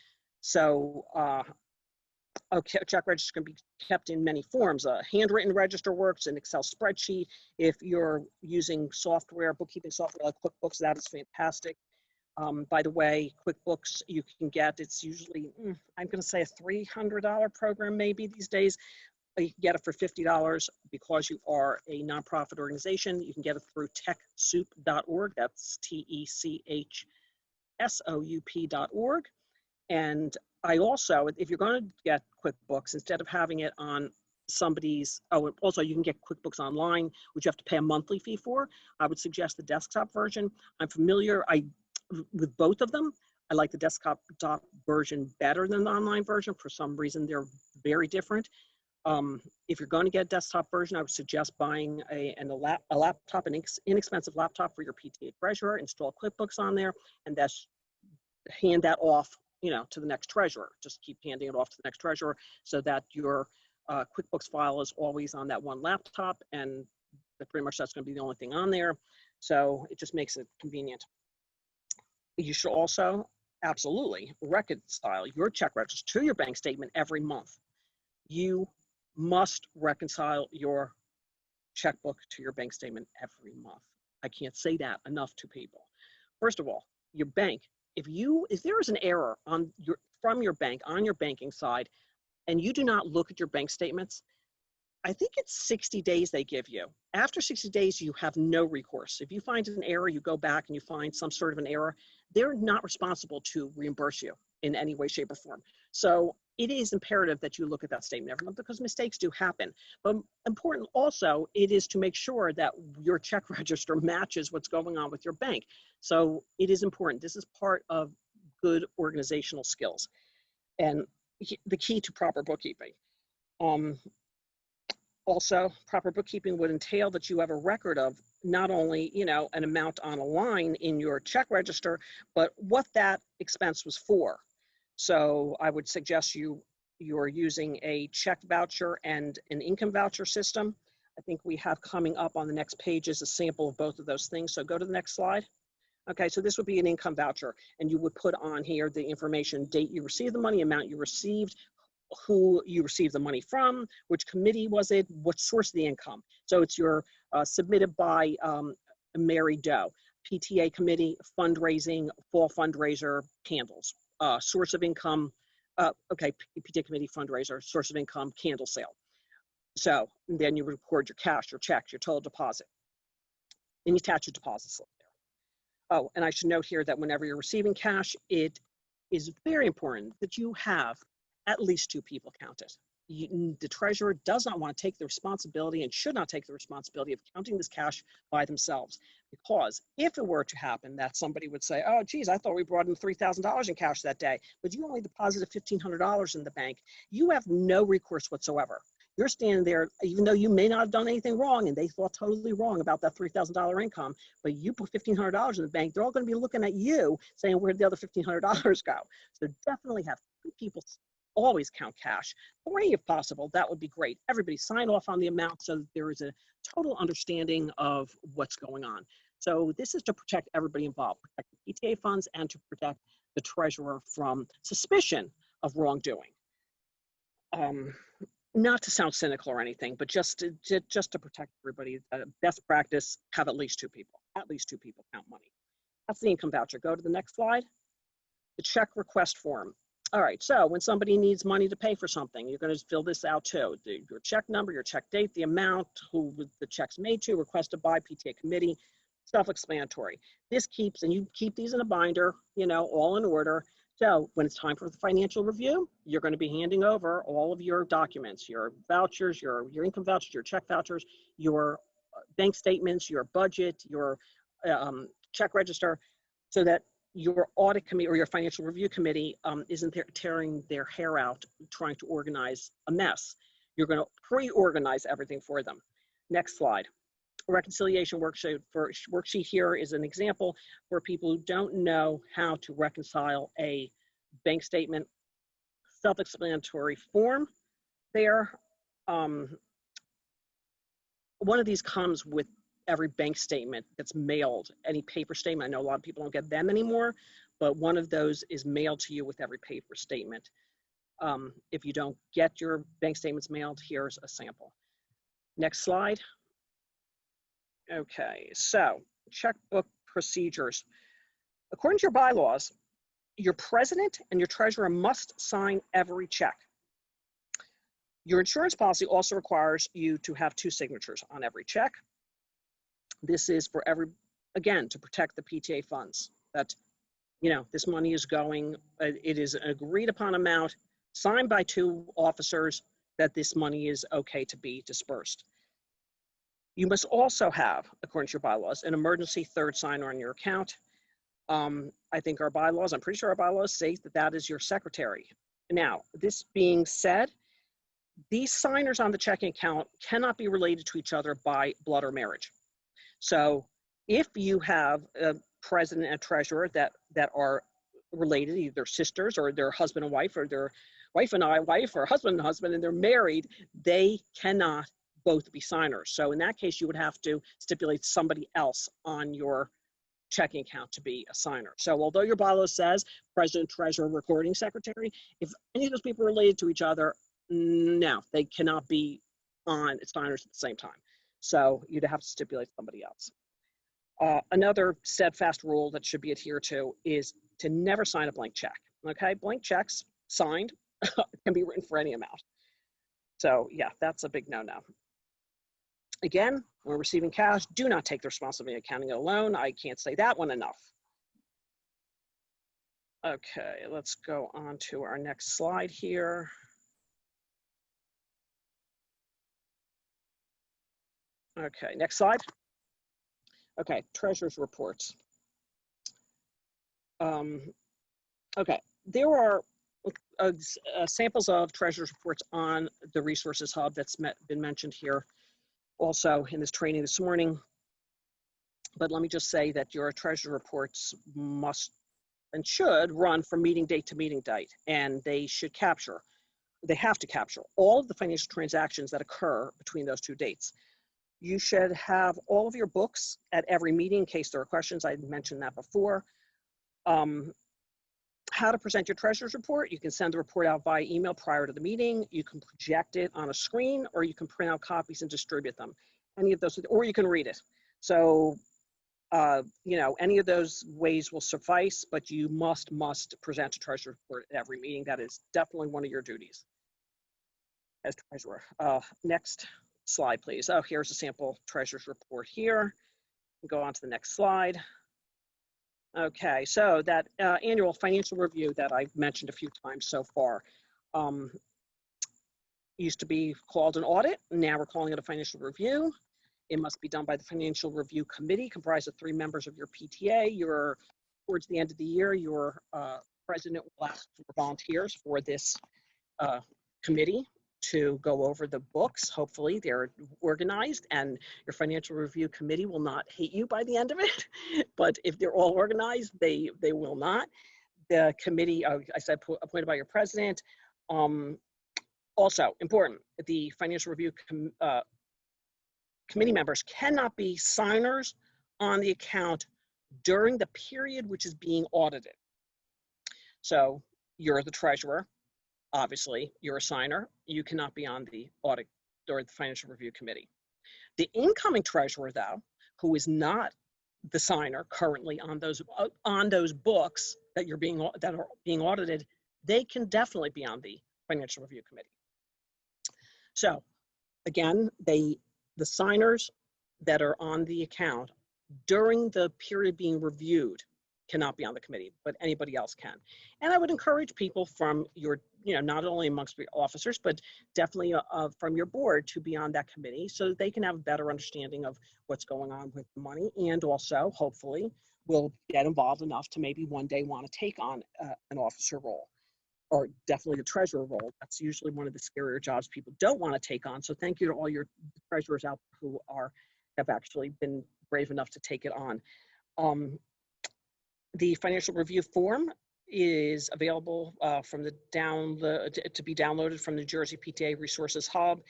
So a check register can be kept in many forms. A handwritten register works, an Excel spreadsheet. If you're using software, bookkeeping software like QuickBooks, that is fantastic. By the way, QuickBooks you can get, it's usually, I'm going to say a $300 program maybe these days. You can get it for $50 because you are a nonprofit organization. You can get it through TechSoup.org. That's TechSoup.org. And I also, if you're going to get QuickBooks, instead of having it on somebody's, also you can get QuickBooks Online, which you have to pay a monthly fee for. I would suggest the desktop version. I'm familiar with both of them. I like the desktop version better than the online version. For some reason, they're very different. If you're going to get a desktop version, I would suggest buying a laptop, an inexpensive laptop for your PTA treasurer, install QuickBooks on there, and that's hand that off, to the next treasurer. Just keep handing it off to the next treasurer so that your QuickBooks file is always on that one laptop, and pretty much that's going to be the only thing on there. So it just makes it convenient. You should also absolutely reconcile your check register to your bank statement every month. You must reconcile your checkbook to your bank statement every month. I can't say that enough to people. First of all, your bank, if there is an error from your bank on your banking side, and you do not look at your bank statements, I think it's 60 days they give you. After 60 days, you have no recourse. If you find an error, you go back and you find some sort of an error, they're not responsible to reimburse you in any way, shape, or form. So it is imperative that you look at that statement every month because mistakes do happen. But important also, it is to make sure that your check register matches what's going on with your bank. So it is important. This is part of good organizational skills and the key to proper bookkeeping. Also, proper bookkeeping would entail that you have a record of not only, an amount on a line in your check register, but what that expense was for. So I would suggest you're using a check voucher and an income voucher system. I think we have coming up on the next page is a sample of both of those things. So go to the next slide. Okay, so this would be an income voucher, and you would put on here the information, date you received the money, amount you received, who you received the money from, which committee was it, what source of the income. So it's your submitted by Mary Doe, PTA committee, fundraising, fall fundraiser, candles, source of income, PTA committee, fundraiser, source of income, candle sale. So then you record your cash, your checks, your total deposit, and you attach your deposit slip there. Oh, and I should note here that whenever you're receiving cash, it is very important that you have at least 2 people counted. The treasurer does not want to take the responsibility and should not take the responsibility of counting this cash by themselves, because if it were to happen that somebody would say, oh, geez, I thought we brought in $3,000 in cash that day, but you only deposited $1,500 in the bank, you have no recourse whatsoever. You're standing there, even though you may not have done anything wrong and they thought totally wrong about that $3,000 income, but you put $1,500 in the bank, they're all going to be looking at you saying, where'd the other $1,500 go? So definitely have 2 people always count cash. 3 if possible, that would be great. Everybody sign off on the amount so that there is a total understanding of what's going on. So this is to protect everybody involved, protect the PTA funds and to protect the treasurer from suspicion of wrongdoing. Not to sound cynical or anything, but just to protect everybody. Best practice, have at least 2 people count money. That's the income voucher. Go to the next slide. The check request form. All right, so when somebody needs money to pay for something, you're going to fill this out too. Your check number, your check date, the amount, who the check's made to, requested by PTA committee, self-explanatory. This keeps, and you keep these in a binder, you know, all in order. So when it's time for the financial review, you're going to be handing over all of your documents, your vouchers, your income vouchers, your check vouchers, your bank statements, your budget, your check register, so that your audit committee or your financial review committee isn't tearing their hair out trying to organize a mess. You're going to pre-organize everything for them. Next slide. Reconciliation worksheet here is an example for people who don't know how to reconcile a bank statement. Self-explanatory form there. One of these comes with every bank statement that's mailed, any paper statement. I know a lot of people don't get them anymore, but one of those is mailed to you with every paper statement. If you don't get your bank statements mailed, here's a sample. Next slide. Okay, so checkbook procedures. According to your bylaws, your president and your treasurer must sign every check. Your insurance policy also requires you to have 2 signatures on every check. This is for again, to protect the PTA funds. That, you know, this money is going, it is an agreed upon amount signed by 2 officers that this money is okay to be dispersed. You must also have, according to your bylaws, an emergency 3rd signer on your account. I think our bylaws, I'm pretty sure our bylaws say that that is your secretary. Now, this being said, these signers on the checking account cannot be related to each other by blood or marriage. So if you have a president and treasurer that are related, either sisters or they're husband and wife, or they're wife and wife, or husband and husband, and they're married, they cannot both be signers. So in that case, you would have to stipulate somebody else on your checking account to be a signer. So although your bylaws says president, treasurer, recording secretary, if any of those people are related to each other, no, they cannot be on signers at the same time. So you'd have to stipulate somebody else. Another steadfast rule that should be adhered to is to never sign a blank check. Okay, blank checks signed can be written for any amount. So yeah, that's a big no-no. Again, when receiving cash, do not take the responsibility of accounting it alone. I can't say that one enough. Okay, let's go on to our next slide here. Okay, next slide. Okay, treasurer's reports. Okay, there are samples of treasurer's reports on the Resources Hub that's been mentioned here also in this training this morning. But let me just say that your treasurer reports must and should run from meeting date to meeting date, and they have to capture all of the financial transactions that occur between those 2 dates. You should have all of your books at every meeting in case there are questions. I mentioned that before. How to present your treasurer's report. You can send the report out via email prior to the meeting. You can project it on a screen, or you can print out copies and distribute them. Any of those, or you can read it. So, you know, any of those ways will suffice, but you must present a treasurer's report at every meeting. That is definitely one of your duties as treasurer. Next slide, please. Oh, here's a sample treasurer's report here. Go on to the next slide. Okay, so that annual financial review that I've mentioned a few times so far used to be called an audit. Now we're calling it a financial review. It must be done by the financial review committee, comprised of 3 members of your PTA. Towards the end of the year, your president will ask for volunteers for this committee to go over the books. Hopefully they're organized, and your financial review committee will not hate you by the end of it. But if they're all organized, they will not. The committee, I said, appointed by your president. Also important, the financial review committee members cannot be signers on the account during the period which is being audited. So you're the treasurer. Obviously, you're a signer. You cannot be on the audit or the financial review committee. The incoming treasurer, though, who is not the signer currently on those books that are being audited, they can definitely be on the Financial Review Committee. So again, the signers that are on the account during the period being reviewed cannot be on the committee, but anybody else can. And I would encourage people from your, not only amongst your officers, but definitely from your board to be on that committee so that they can have a better understanding of what's going on with the money, and also hopefully will get involved enough to maybe one day want to take on an officer role, or definitely the treasurer role. That's usually one of the scarier jobs people don't want to take on. So thank you to all your treasurers out there who have actually been brave enough to take it on. The financial review form is available to be downloaded from the Jersey PTA Resources Hub.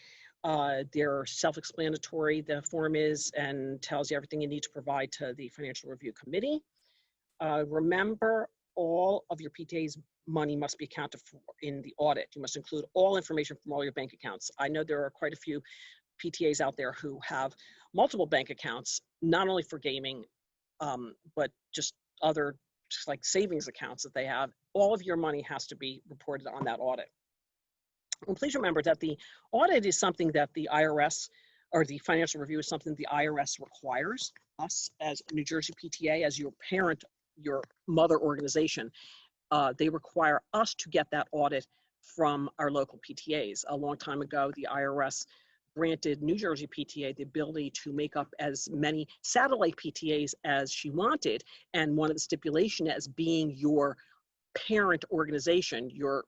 They're self-explanatory, the form is, and tells you everything you need to provide to the Financial Review Committee. Remember, all of your PTA's money must be accounted for in the audit. You must include all information from all your bank accounts. I know there are quite a few PTAs out there who have multiple bank accounts, not only for gaming, but just other like savings accounts that they have. All of your money has to be reported on that audit. And please remember that the audit is something that the IRS, or the financial review is something the IRS requires us as New Jersey PTA, as your parent, your mother organization. They require us to get that audit from our local PTAs. A long time ago, the IRS granted New Jersey PTA the ability to make up as many satellite PTAs as she wanted. And one of the stipulation as being your parent organization, your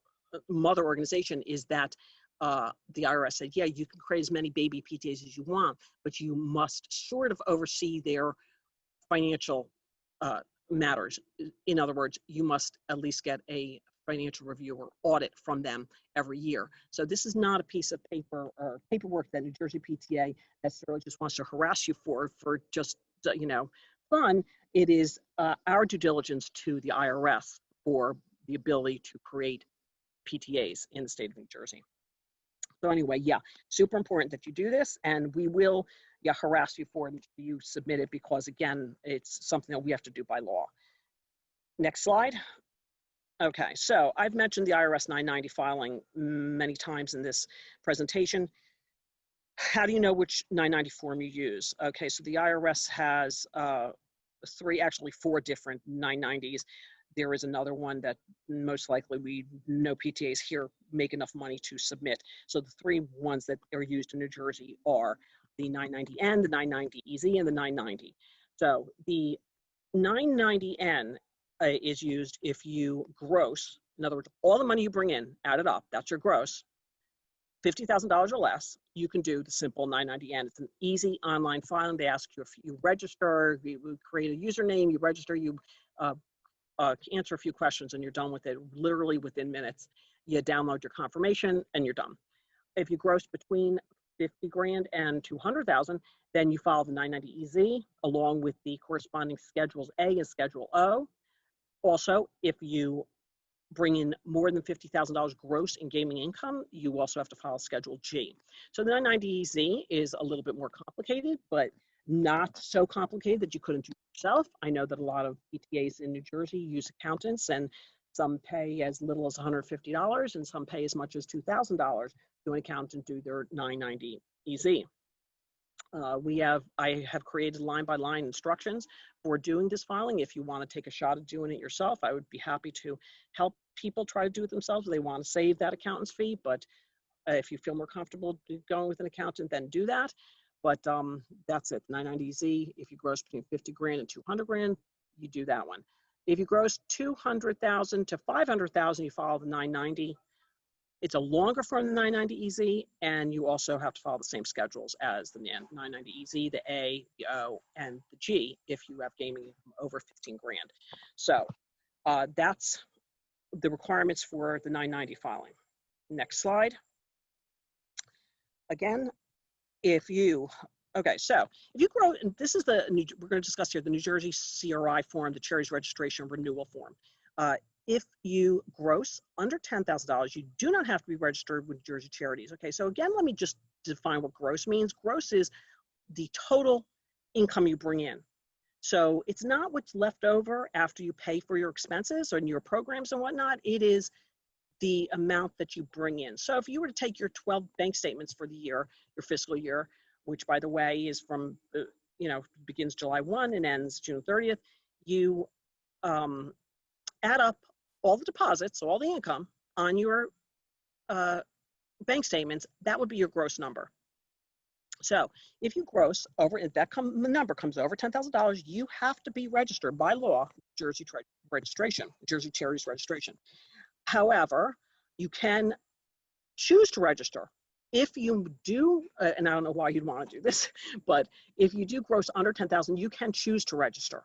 mother organization, is that the IRS said, yeah, you can create as many baby PTAs as you want, but you must sort of oversee their financial matters. In other words, you must at least get a financial review or audit from them every year. So this is not a piece of paper or paperwork that New Jersey PTA necessarily just wants to harass you for just, fun. It is our due diligence to the IRS for the ability to create PTAs in the state of New Jersey. So anyway, yeah, super important that you do this, and we will harass you for you submit it, because again, it's something that we have to do by law. Next slide. Okay, so I've mentioned the IRS 990 filing many times in this presentation. How do you know which 990 form you use? Okay, so the IRS has 4 different 990s. There is another one that most likely we know PTAs here make enough money to submit. So the 3 ones that are used in New Jersey are the 990N, the 990EZ, and the 990. So the 990N is used if you gross, in other words, all the money you bring in, add it up, that's your gross, $50,000 or less, you can do the simple 990N. It's an easy online filing. They ask you if you register, you create a username, you register, you answer a few questions, and you're done with it literally within minutes. You download your confirmation and you're done. If you gross between 50 grand and 200,000, then you file the 990EZ along with the corresponding Schedules A and Schedule O. Also, if you bring in more than $50,000 gross in gaming income, you also have to file Schedule G. So the 990EZ is a little bit more complicated, but not so complicated that you couldn't do it yourself. I know that a lot of PTAs in New Jersey use accountants, and some pay as little as $150 and some pay as much as $2,000 to an accountant do their 990EZ. I have created line-by-line instructions for doing this filing. If you want to take a shot at doing it yourself, I would be happy to help people try to do it themselves if they want to save that accountant's fee. But if you feel more comfortable going with an accountant, then do that. But that's it, 990EZ. If you gross between 50 grand and 200 grand, you do that one. If you gross 200,000 to 500,000, you file the 990. It's a longer form than 990EZ, and you also have to follow the same schedules as the 990EZ, the A, the O, and the G if you have gaming over 15 grand. So that's the requirements for the 990 filing. Next slide. Again, okay, so if you grow, and this is we're going to discuss here the New Jersey CRI form, the Charities Registration Renewal Form. If you gross under $10,000, you do not have to be registered with New Jersey Charities. Okay, so again, let me just define what gross means. Gross is the total income you bring in. So it's not what's left over after you pay for your expenses or your programs and whatnot. It is the amount that you bring in. So if you were to take your 12 bank statements for the year, your fiscal year, which by the way is from, begins July 1 and ends June 30th, you add up all the deposits, all the income on your bank statements, that would be your gross number. So if you gross over, if that number comes over $10,000, you have to be registered by law, Jersey Charities registration. However, you can choose to register. If you do, and I don't know why you'd want to do this, but if you do gross under 10,000, you can choose to register.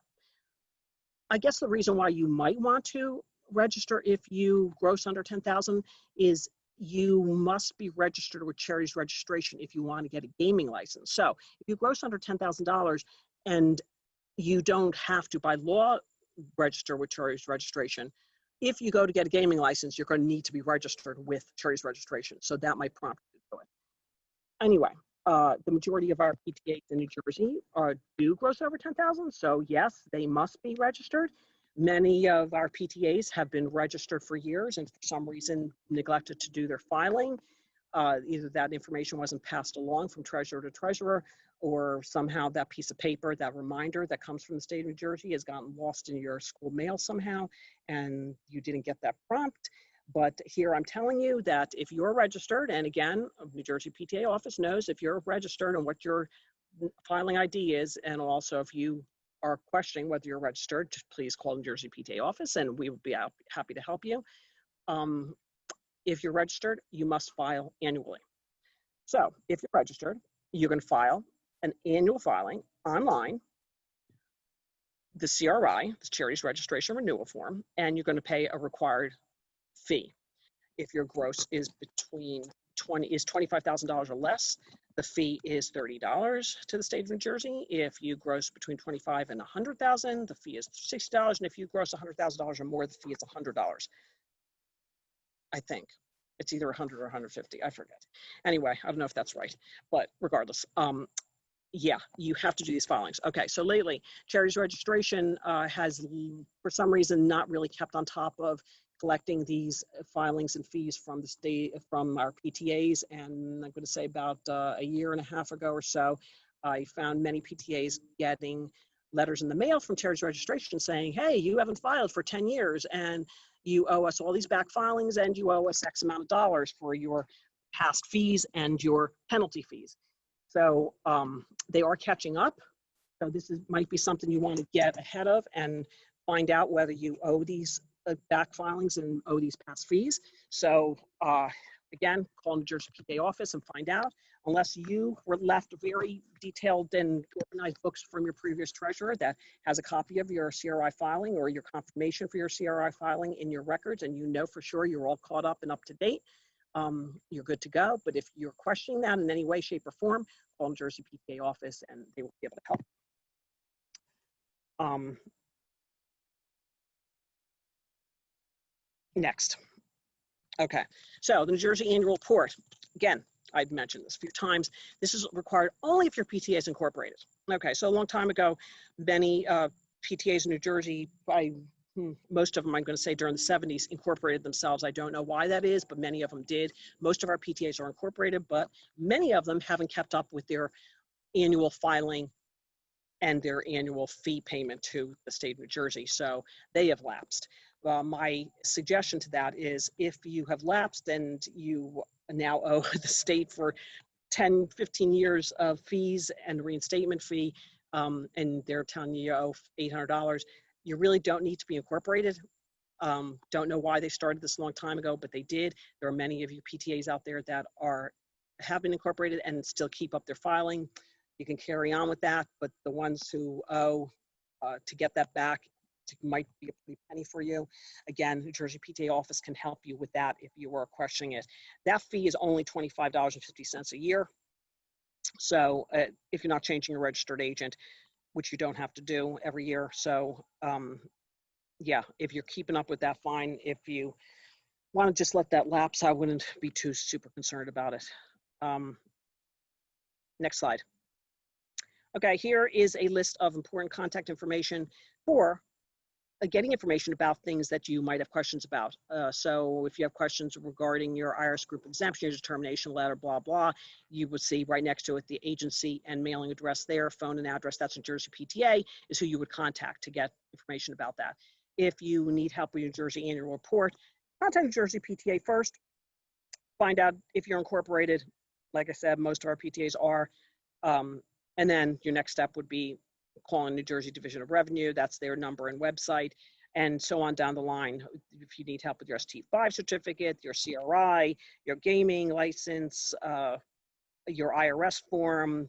I guess the reason why you might want to register if you gross under 10,000 is you must be registered with Charities registration if you want to get a gaming license. So if you gross under $10,000 and you don't have to by law register with Charities registration, if you go to get a gaming license, you're going to need to be registered with Charities registration. So that might prompt you to do it. Anyway, the majority of our PTAs in New Jersey do gross over 10,000. So yes, they must be registered. Many of our PTAs have been registered for years and for some reason neglected to do their filing. Either that information wasn't passed along from treasurer to treasurer, or somehow that piece of paper, that reminder that comes from the state of New Jersey has gotten lost in your school mail somehow, and you didn't get that prompt. But here I'm telling you that if you're registered, and again, New Jersey PTA office knows if you're registered and what your filing ID is, and also if you are questioning whether you're registered, please call the New Jersey PTA office and we would be happy to help you. If you're registered, you must file annually. So if you're registered, you can file an annual filing online, the CRI, the Charities Registration Renewal Form, and you're going to pay a required fee. If your gross is between $25,000 or less, the fee is $30 to the state of New Jersey. If you gross between $25,000 and $100,000, the fee is $60. And if you gross $100,000 or more, the fee is $100. I think it's either 100 or 150. I forget. Anyway, I don't know if that's right, but regardless, yeah, you have to do these filings. Okay, so lately, Charities registration has, for some reason, not really kept on top of collecting these filings and fees from the state, from our PTAs. And I'm going to say about a year and a half ago or so, I found many PTAs getting letters in the mail from Charities registration saying, hey, you haven't filed for 10 years and you owe us all these back filings and you owe us X amount of dollars for your past fees and your penalty fees. So they are catching up. So this might be something you want to get ahead of and find out whether you owe these back filings and owe these past fees. So again, call the New Jersey PTA office and find out. Unless you were left very detailed and organized books from your previous treasurer that has a copy of your CRI filing or your confirmation for your CRI filing in your records, and you know for sure you're all caught up and up to date, you're good to go. But if you're questioning that in any way, shape, or form, call the New Jersey PTA office and they will be able to help. Next. Okay, so the New Jersey Annual Report. Again, I've mentioned this a few times. This is required only if your PTA is incorporated. Okay, so a long time ago, many PTAs in New Jersey, most of them, I'm going to say during the 70s, incorporated themselves. I don't know why that is, but many of them did. Most of our PTAs are incorporated, but many of them haven't kept up with their annual filing and their annual fee payment to the state of New Jersey. So they have lapsed. My suggestion to that is if you have lapsed and you now owe the state for 10, 15 years of fees and reinstatement fee, and they're telling you owe $800, you really don't need to be incorporated. Don't know why they started this a long time ago, but they did. There are many of you PTAs out there that have been incorporated and still keep up their filing. You can carry on with that, but the ones who owe to get that back, might be a pretty penny for you. Again, New Jersey PTA office can help you with that if you were questioning it. That fee is only $25.50 a year. So if you're not changing your registered agent, which you don't have to do every year. So yeah, if you're keeping up with that, fine. If you want to just let that lapse, I wouldn't be too super concerned about it. Next slide. Okay, here is a list of important contact information for getting information about things that you might have questions about. So if you have questions regarding your IRS group exemption, your determination letter, blah, blah, you would see right next to it the agency and mailing address there, phone and address. That's New Jersey PTA is who you would contact to get information about that. If you need help with your Jersey annual report, contact New Jersey PTA first. Find out if you're incorporated. Like I said, most of our PTAs are. And then your next step would be calling New Jersey Division of Revenue. That's their number and website, and so on down the line. If you need help with your ST5 certificate, your CRI, your gaming license, your IRS form,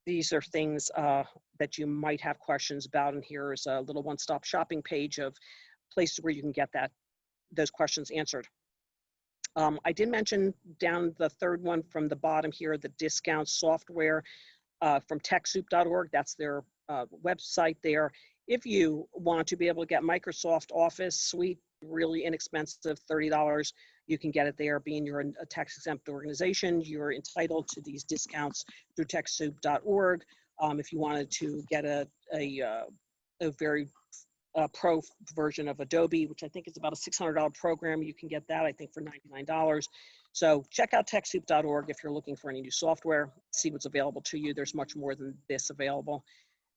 these are things that you might have questions about. And here is a little one-stop shopping page of places where you can get those questions answered. I did mention down the third one from the bottom here, the discount software from TechSoup.org. That's their website there. If you want to be able to get Microsoft Office Suite, really inexpensive, $30, you can get it there. Being you're a tax-exempt organization, you're entitled to these discounts through TechSoup.org. If you wanted to get a very pro version of Adobe, which I think is about a $600 program, you can get that, I think, for $99. So check out TechSoup.org if you're looking for any new software, see what's available to you. There's much more than this available.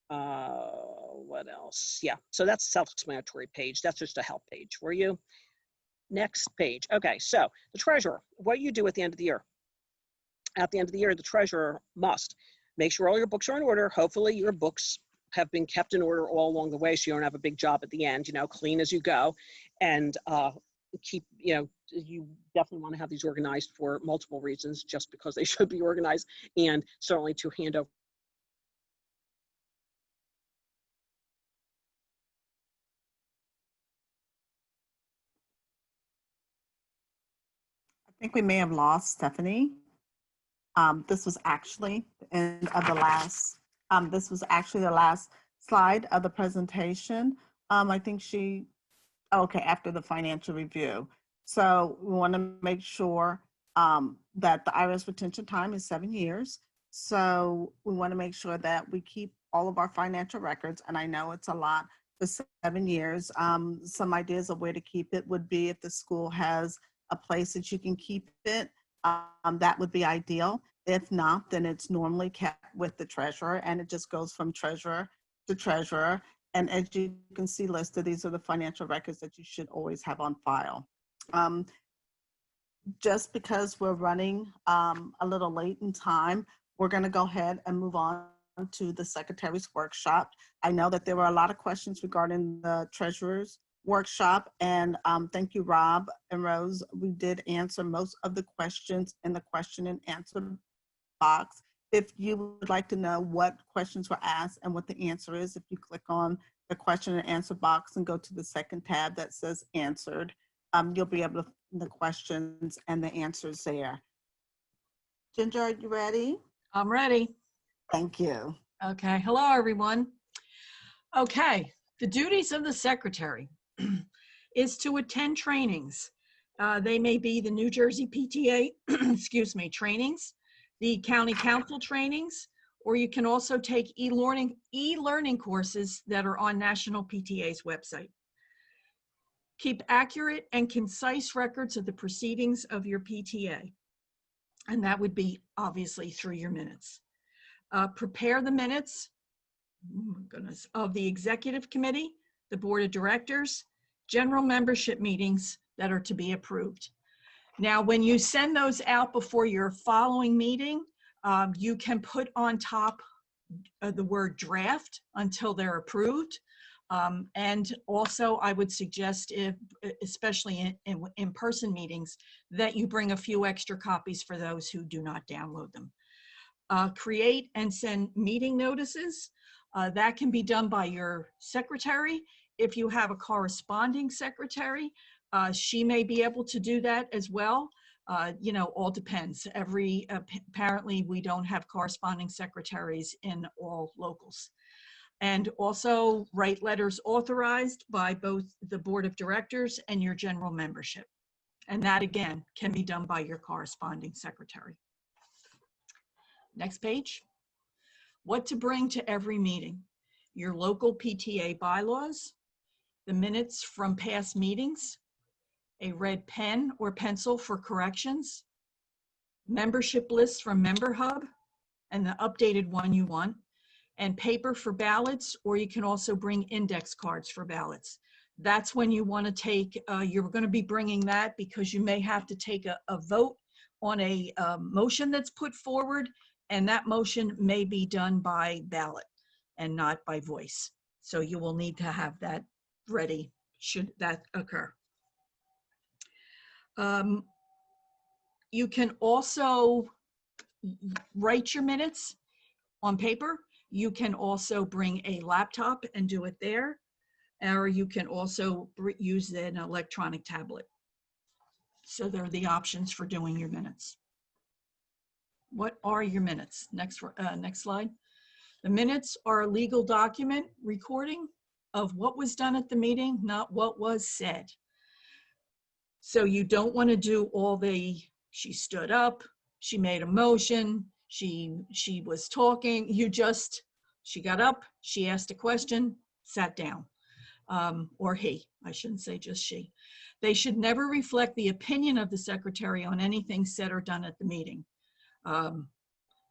What else? Yeah, so that's a self-explanatory page. That's just a help page for you. Next page. Okay, so the treasurer, what you do at the end of the year. At the end of the year, the treasurer must make sure all your books are in order. Hopefully your books have been kept in order all along the way, so you don't have a big job at the end, clean as you go. And keep, you definitely want to have these organized for multiple reasons, just because they should be organized, and certainly to hand over.
I think we may have lost Stephanie. This was actually the end of the last, this was actually the last slide of the presentation. I think okay, after the financial review. So we want to make sure that the IRS retention time is 7 years. So we want to make sure that we keep all of our financial records. And I know it's a lot for 7 years. Some ideas of where to keep it would be if the school has a place that you can keep it, that would be ideal. If not, then it's normally kept with the treasurer, and it just goes from treasurer to treasurer. And as you can see listed, these are the financial records that you should always have on file. Just because we're running a little late in time, we're going to go ahead and move on to the secretary's workshop. I know that there were a lot of questions regarding the treasurer's workshop, and thank you, Rob and Rose. We did answer most of the questions in the question and answer box. If you would like to know what questions were asked and what the answer is, if you click on the question and answer box and go to the second tab that says answered, you'll be able to find the questions and the answers there. Ginger, are you ready?
I'm ready.
Thank you.
Okay. Hello, everyone. Okay. The duties of the secretary is to attend trainings. They may be the New Jersey PTA, excuse me, trainings, the county council trainings, or you can also take e-learning courses that are on National PTA's website. Keep accurate and concise records of the proceedings of your PTA. And that would be obviously through your minutes. Prepare the minutes, oh my goodness, of the executive committee, the board of directors, general membership meetings that are to be approved. Now, when you send those out before your following meeting, you can put on top the word draft until they're approved. And also, I would suggest, especially in in-person meetings, that you bring a few extra copies for those who do not download them. Create and send meeting notices. That can be done by your secretary. If you have a corresponding secretary, she may be able to do that as well. All depends. Apparently we don't have corresponding secretaries in all locals. And also write letters authorized by both the board of directors and your general membership. And that again can be done by your corresponding secretary. Next page. What to bring to every meeting: your local PTA bylaws, the minutes from past meetings, a red pen or pencil for corrections, membership lists from Member Hub, and the updated one you want, and paper for ballots, or you can also bring index cards for ballots. That's when you want to take, you're going to be bringing that because you may have to take a vote on a motion that's put forward, and that motion may be done by ballot and not by voice. So you will need to have that ready should that occur. You can also write your minutes on paper. You can also bring a laptop and do it there, or you can also use an electronic tablet. So there are the options for doing your minutes. What are your minutes? Next slide. The minutes are a legal document recording of what was done at the meeting, not what was said. So you don't want to do all the, she stood up, she made a motion, she was talking, she got up, she asked a question, sat down. Or he, I shouldn't say just she. They should never reflect the opinion of the secretary on anything said or done at the meeting.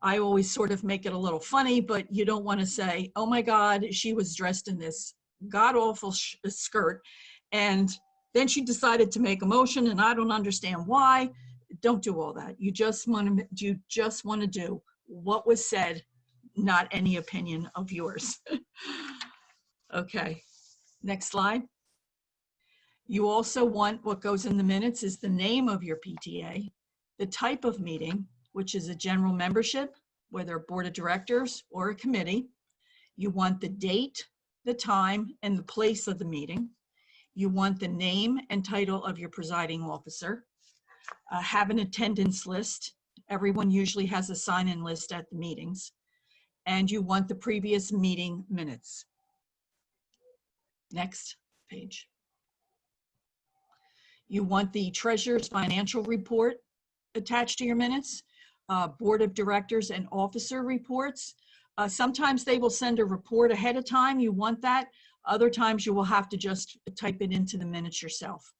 I always sort of make it a little funny, but you don't want to say, oh my God, she was dressed in this god-awful skirt, and then she decided to make a motion, and I don't understand why. Don't do all that. You just want to do what was said, not any opinion of yours. Okay, next slide. You also want, what goes in the minutes is the name of your PTA, the type of meeting, which is a general membership, whether a board of directors or a committee. You want the date, the time, and the place of the meeting. You want the name and title of your presiding officer. Have an attendance list. Everyone usually has a sign-in list at the meetings. And you want the previous meeting minutes. Next page. You want the treasurer's financial report attached to your minutes, board of directors and officer reports. Sometimes they will send a report ahead of time. You want that. Other times you will have to just type it into the minutes yourself.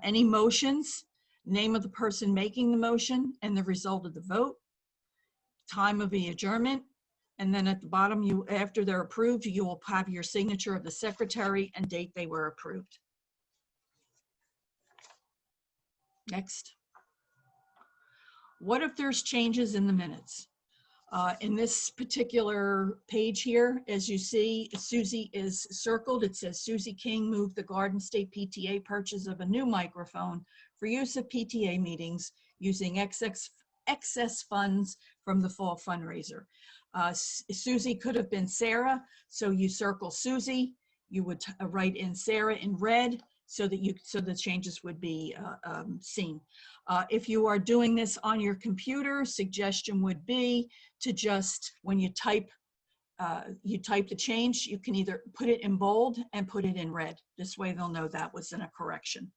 Any motions, name of the person making the motion and the result of the vote, time of the adjournment, and then at the bottom, after they're approved, you will have your signature of the secretary and date they were approved. Next. What if there's changes in the minutes? In this particular page here, as you see, Susie is circled. It says Susie King moved the Garden State PTA purchase of a new microphone for use at PTA meetings using excess funds from the fall fundraiser. Susie could have been Sarah, so you circle Susie. You would write in Sarah in red so that the changes would be seen. If you are doing this on your computer, suggestion would be to just, when you type the change, you can either put it in bold and put it in red. This way they'll know that was in a correction.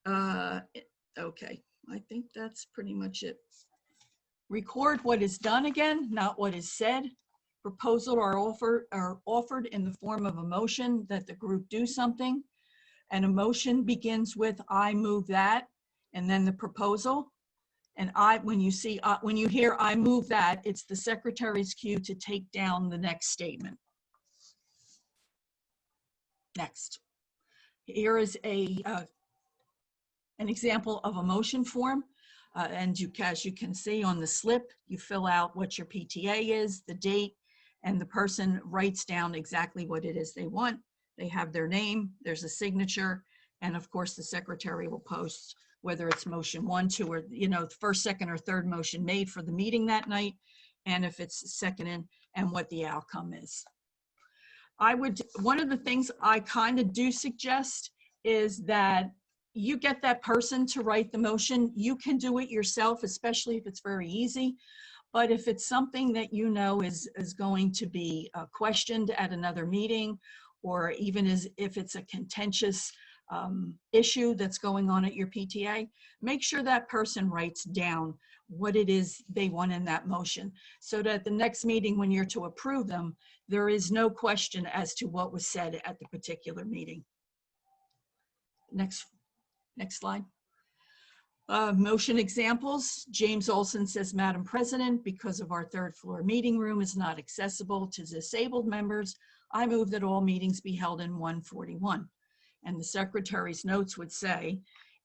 Okay, I think that's pretty much it. Record what is done again, not what is said. Proposal are offered in the form of a motion that the group do something. And a motion begins with I move that, and then the proposal. And when you hear I move that, it's the secretary's cue to take down the next statement. Next. Here is an example of a motion form. And as you can see on the slip, you fill out what your PTA is, the date, and the person writes down exactly what it is they want. They have their name, there's a signature, and of course the secretary will post whether it's motion 1, 2, or the first, second, or third motion made for the meeting that night, and if it's seconded, and what the outcome is. One of the things I kind of do suggest is that you get that person to write the motion. You can do it yourself, especially if it's very easy. But if it's something that you know is going to be questioned at another meeting, or even if it's a contentious issue that's going on at your PTA, make sure that person writes down what it is they want in that motion, so that the next meeting when you're to approve them, there is no question as to what was said at the particular meeting. Next slide. Motion examples. James Olson says, Madam President, because of our third floor meeting room is not accessible to disabled members, I move that all meetings be held in 141. And the secretary's notes would say,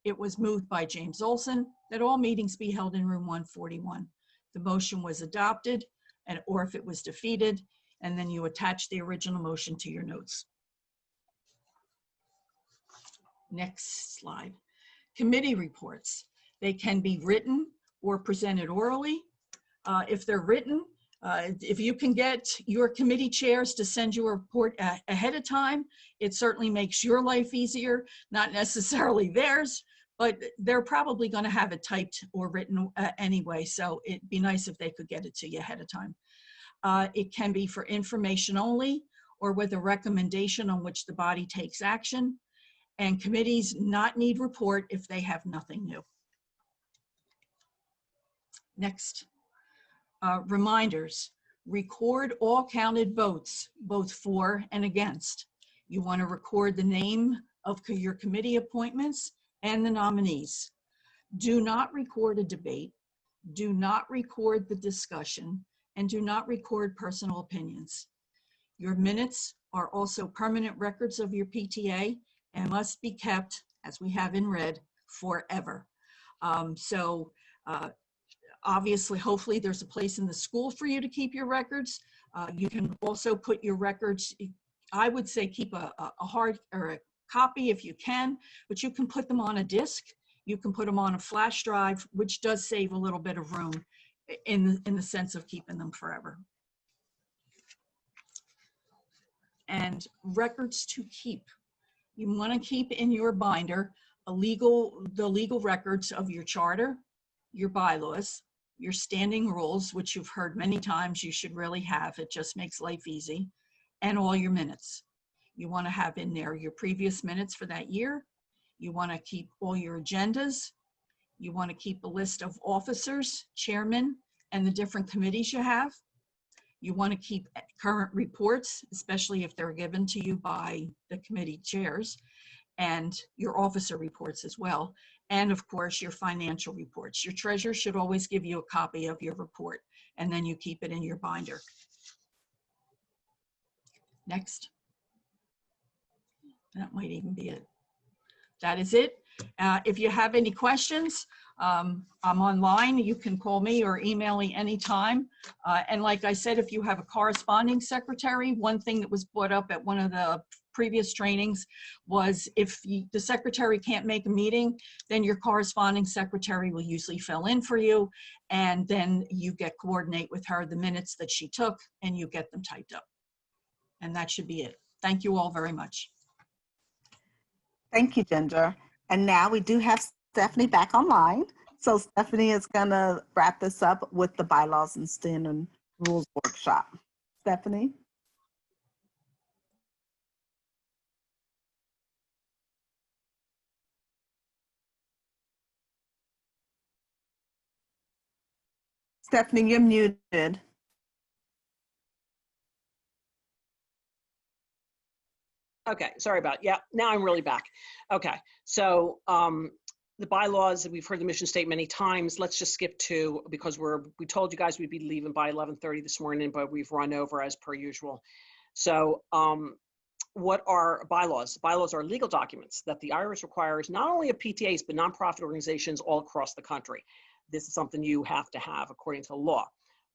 it was moved by James Olson that all meetings be held in room 141. The motion was adopted, or if it was defeated, and then you attach the original motion to your notes. Next slide. Committee reports. They can be written or presented orally. If they're written, if you can get your committee chairs to send you a report ahead of time, it certainly makes your life easier, not necessarily theirs, but they're probably going to have it typed or written anyway, so it'd be nice if they could get it to you ahead of time. It can be for information only or with a recommendation on which the body takes action, and committees not need report if they have nothing new. Next. Reminders, record all counted votes, both for and against. You want to record the name of your committee appointments and the nominees. Do not record a debate, do not record the discussion, and do not record personal opinions. Your minutes are also permanent records of your PTA and must be kept, as we have in red, forever. Obviously, hopefully there's a place in the school for you to keep your records. You can also put your records, I would say keep a hard or a copy if you can, but you can put them on a disk. You can put them on a flash drive, which does save a little bit of room in the sense of keeping them forever. And records to keep. You want to keep in your binder the legal records of your charter, your bylaws, your standing rules, which you've heard many times you should really have. It just makes life easy, and all your minutes. You want to have in there your previous minutes for that year. You want to keep all your agendas. You want to keep a list of officers, chairmen, and the different committees you have. You want to keep current reports, especially if they're given to you by the committee chairs, and your officer reports as well. And of course, your financial reports. Your treasurer should always give you a copy of your report, and then you keep it in your binder. Next. That might even be it. That is it. If you have any questions, I'm online. You can call me or email me anytime. And like I said, if you have a corresponding secretary, one thing that was brought up at one of the previous trainings was if the secretary can't make a meeting, then your corresponding secretary will usually fill in for you, and then you coordinate with her the minutes that she took and you get them typed up. And that should be it. Thank you all very much.
Thank you, Ginger. And now we do have Stephanie back online. So Stephanie is going to wrap this up with the bylaws and standing rules workshop. Stephanie? Stephanie, you're muted.
Okay, sorry about, yeah, now I'm really back. Okay, so the bylaws, we've heard the mission statement many times. Let's just skip to, because we told you guys we'd be leaving by 11:30 this morning, but we've run over as per usual. So what are bylaws? Bylaws are legal documents that the IRS requires not only of PTAs, but nonprofit organizations all across the country. This is something you have to have according to law.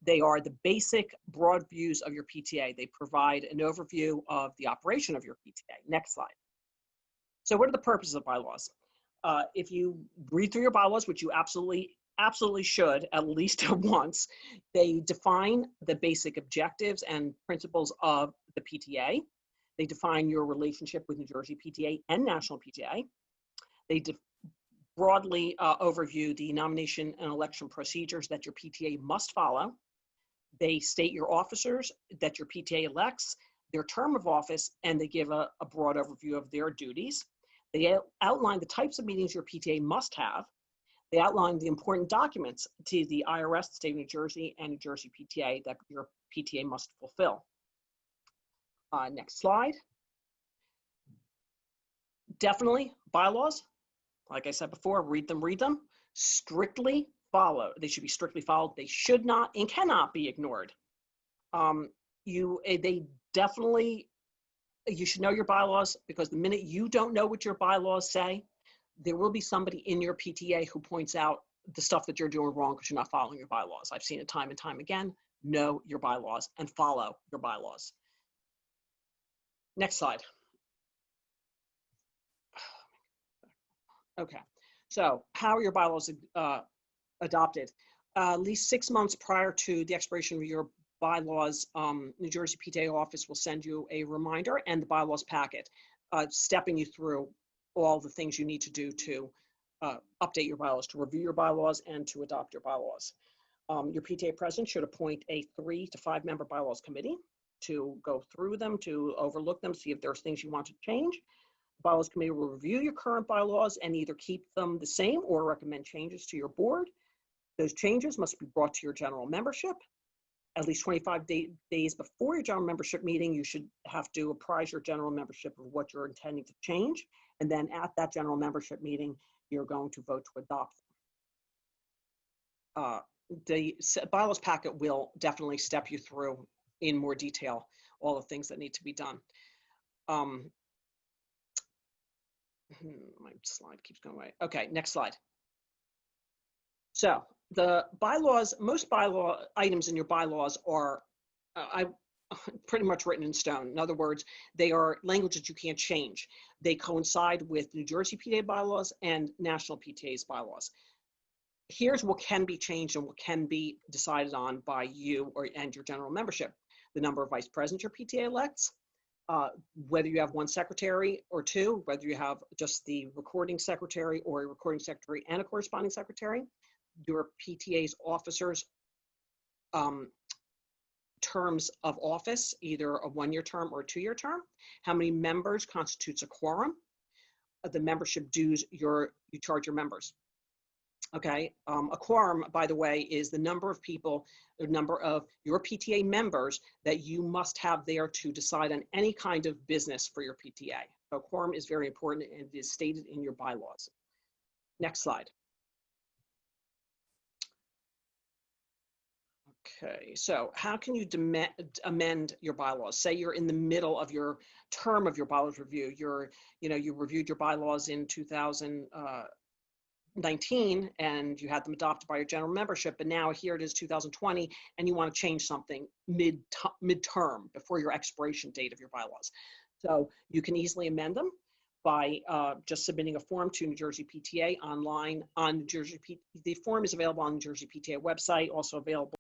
They are the basic broad views of your PTA. They provide an overview of the operation of your PTA. Next slide. So what are the purposes of bylaws? If you read through your bylaws, which you absolutely should at least once, they define the basic objectives and principles of the PTA. They define your relationship with New Jersey PTA and National PTA. They broadly overview the nomination and election procedures that your PTA must follow. They state your officers that your PTA elects, their term of office, and they give a broad overview of their duties. They outline the types of meetings your PTA must have. They outline the important documents to the IRS, the state of New Jersey, and New Jersey PTA that your PTA must fulfill. Next slide. Definitely bylaws. Like I said before, read them. Strictly follow. They should be strictly followed. They should not and cannot be ignored. They definitely, you should know your bylaws, because the minute you don't know what your bylaws say, there will be somebody in your PTA who points out the stuff that you're doing wrong because you're not following your bylaws. I've seen it time and time again. Know your bylaws and follow your bylaws. Next slide. Okay, so how are your bylaws adopted? At least 6 months prior to the expiration of your bylaws, New Jersey PTA office will send you a reminder and the bylaws packet, stepping you through all the things you need to do to update your bylaws, to review your bylaws, and to adopt your bylaws. Your PTA president should appoint a 3 to 5 member bylaws committee to go through them, to overlook them, see if there's things you want to change. The bylaws committee will review your current bylaws and either keep them the same or recommend changes to your board. Those changes must be brought to your general membership. At least 25 days before your general membership meeting, you should have to apprise your general membership of what you're intending to change. And then at that general membership meeting, you're going to vote to adopt them. The bylaws packet will definitely step you through in more detail all the things that need to be done. My slide keeps going away. Okay, next slide. So the bylaws, most bylaw items in your bylaws are pretty much written in stone. In other words, they are language that you can't change. They coincide with New Jersey PTA bylaws and national PTA's bylaws. Here's what can be changed and what can be decided on by you and your general membership. The number of vice presidents your PTA elects, whether you have one secretary or two, whether you have just the recording secretary or a recording secretary and a corresponding secretary, your PTA's officers' terms of office, either a 1-year term or a 2-year term, how many members constitutes a quorum, the membership dues you charge your members. Okay, a quorum, by the way, is the number of people, the number of your PTA members that you must have there to decide on any kind of business for your PTA. So quorum is very important and it is stated in your bylaws. Next slide. Okay, so how can you amend your bylaws? Say you're in the middle of your term of your bylaws review. You reviewed your bylaws in 2019 and you had them adopted by your general membership, but now here it is 2020 and you want to change something mid-term before your expiration date of your bylaws. So you can easily amend them by just submitting a form to New Jersey PTA online on New Jersey. The form is available on New Jersey PTA website, also available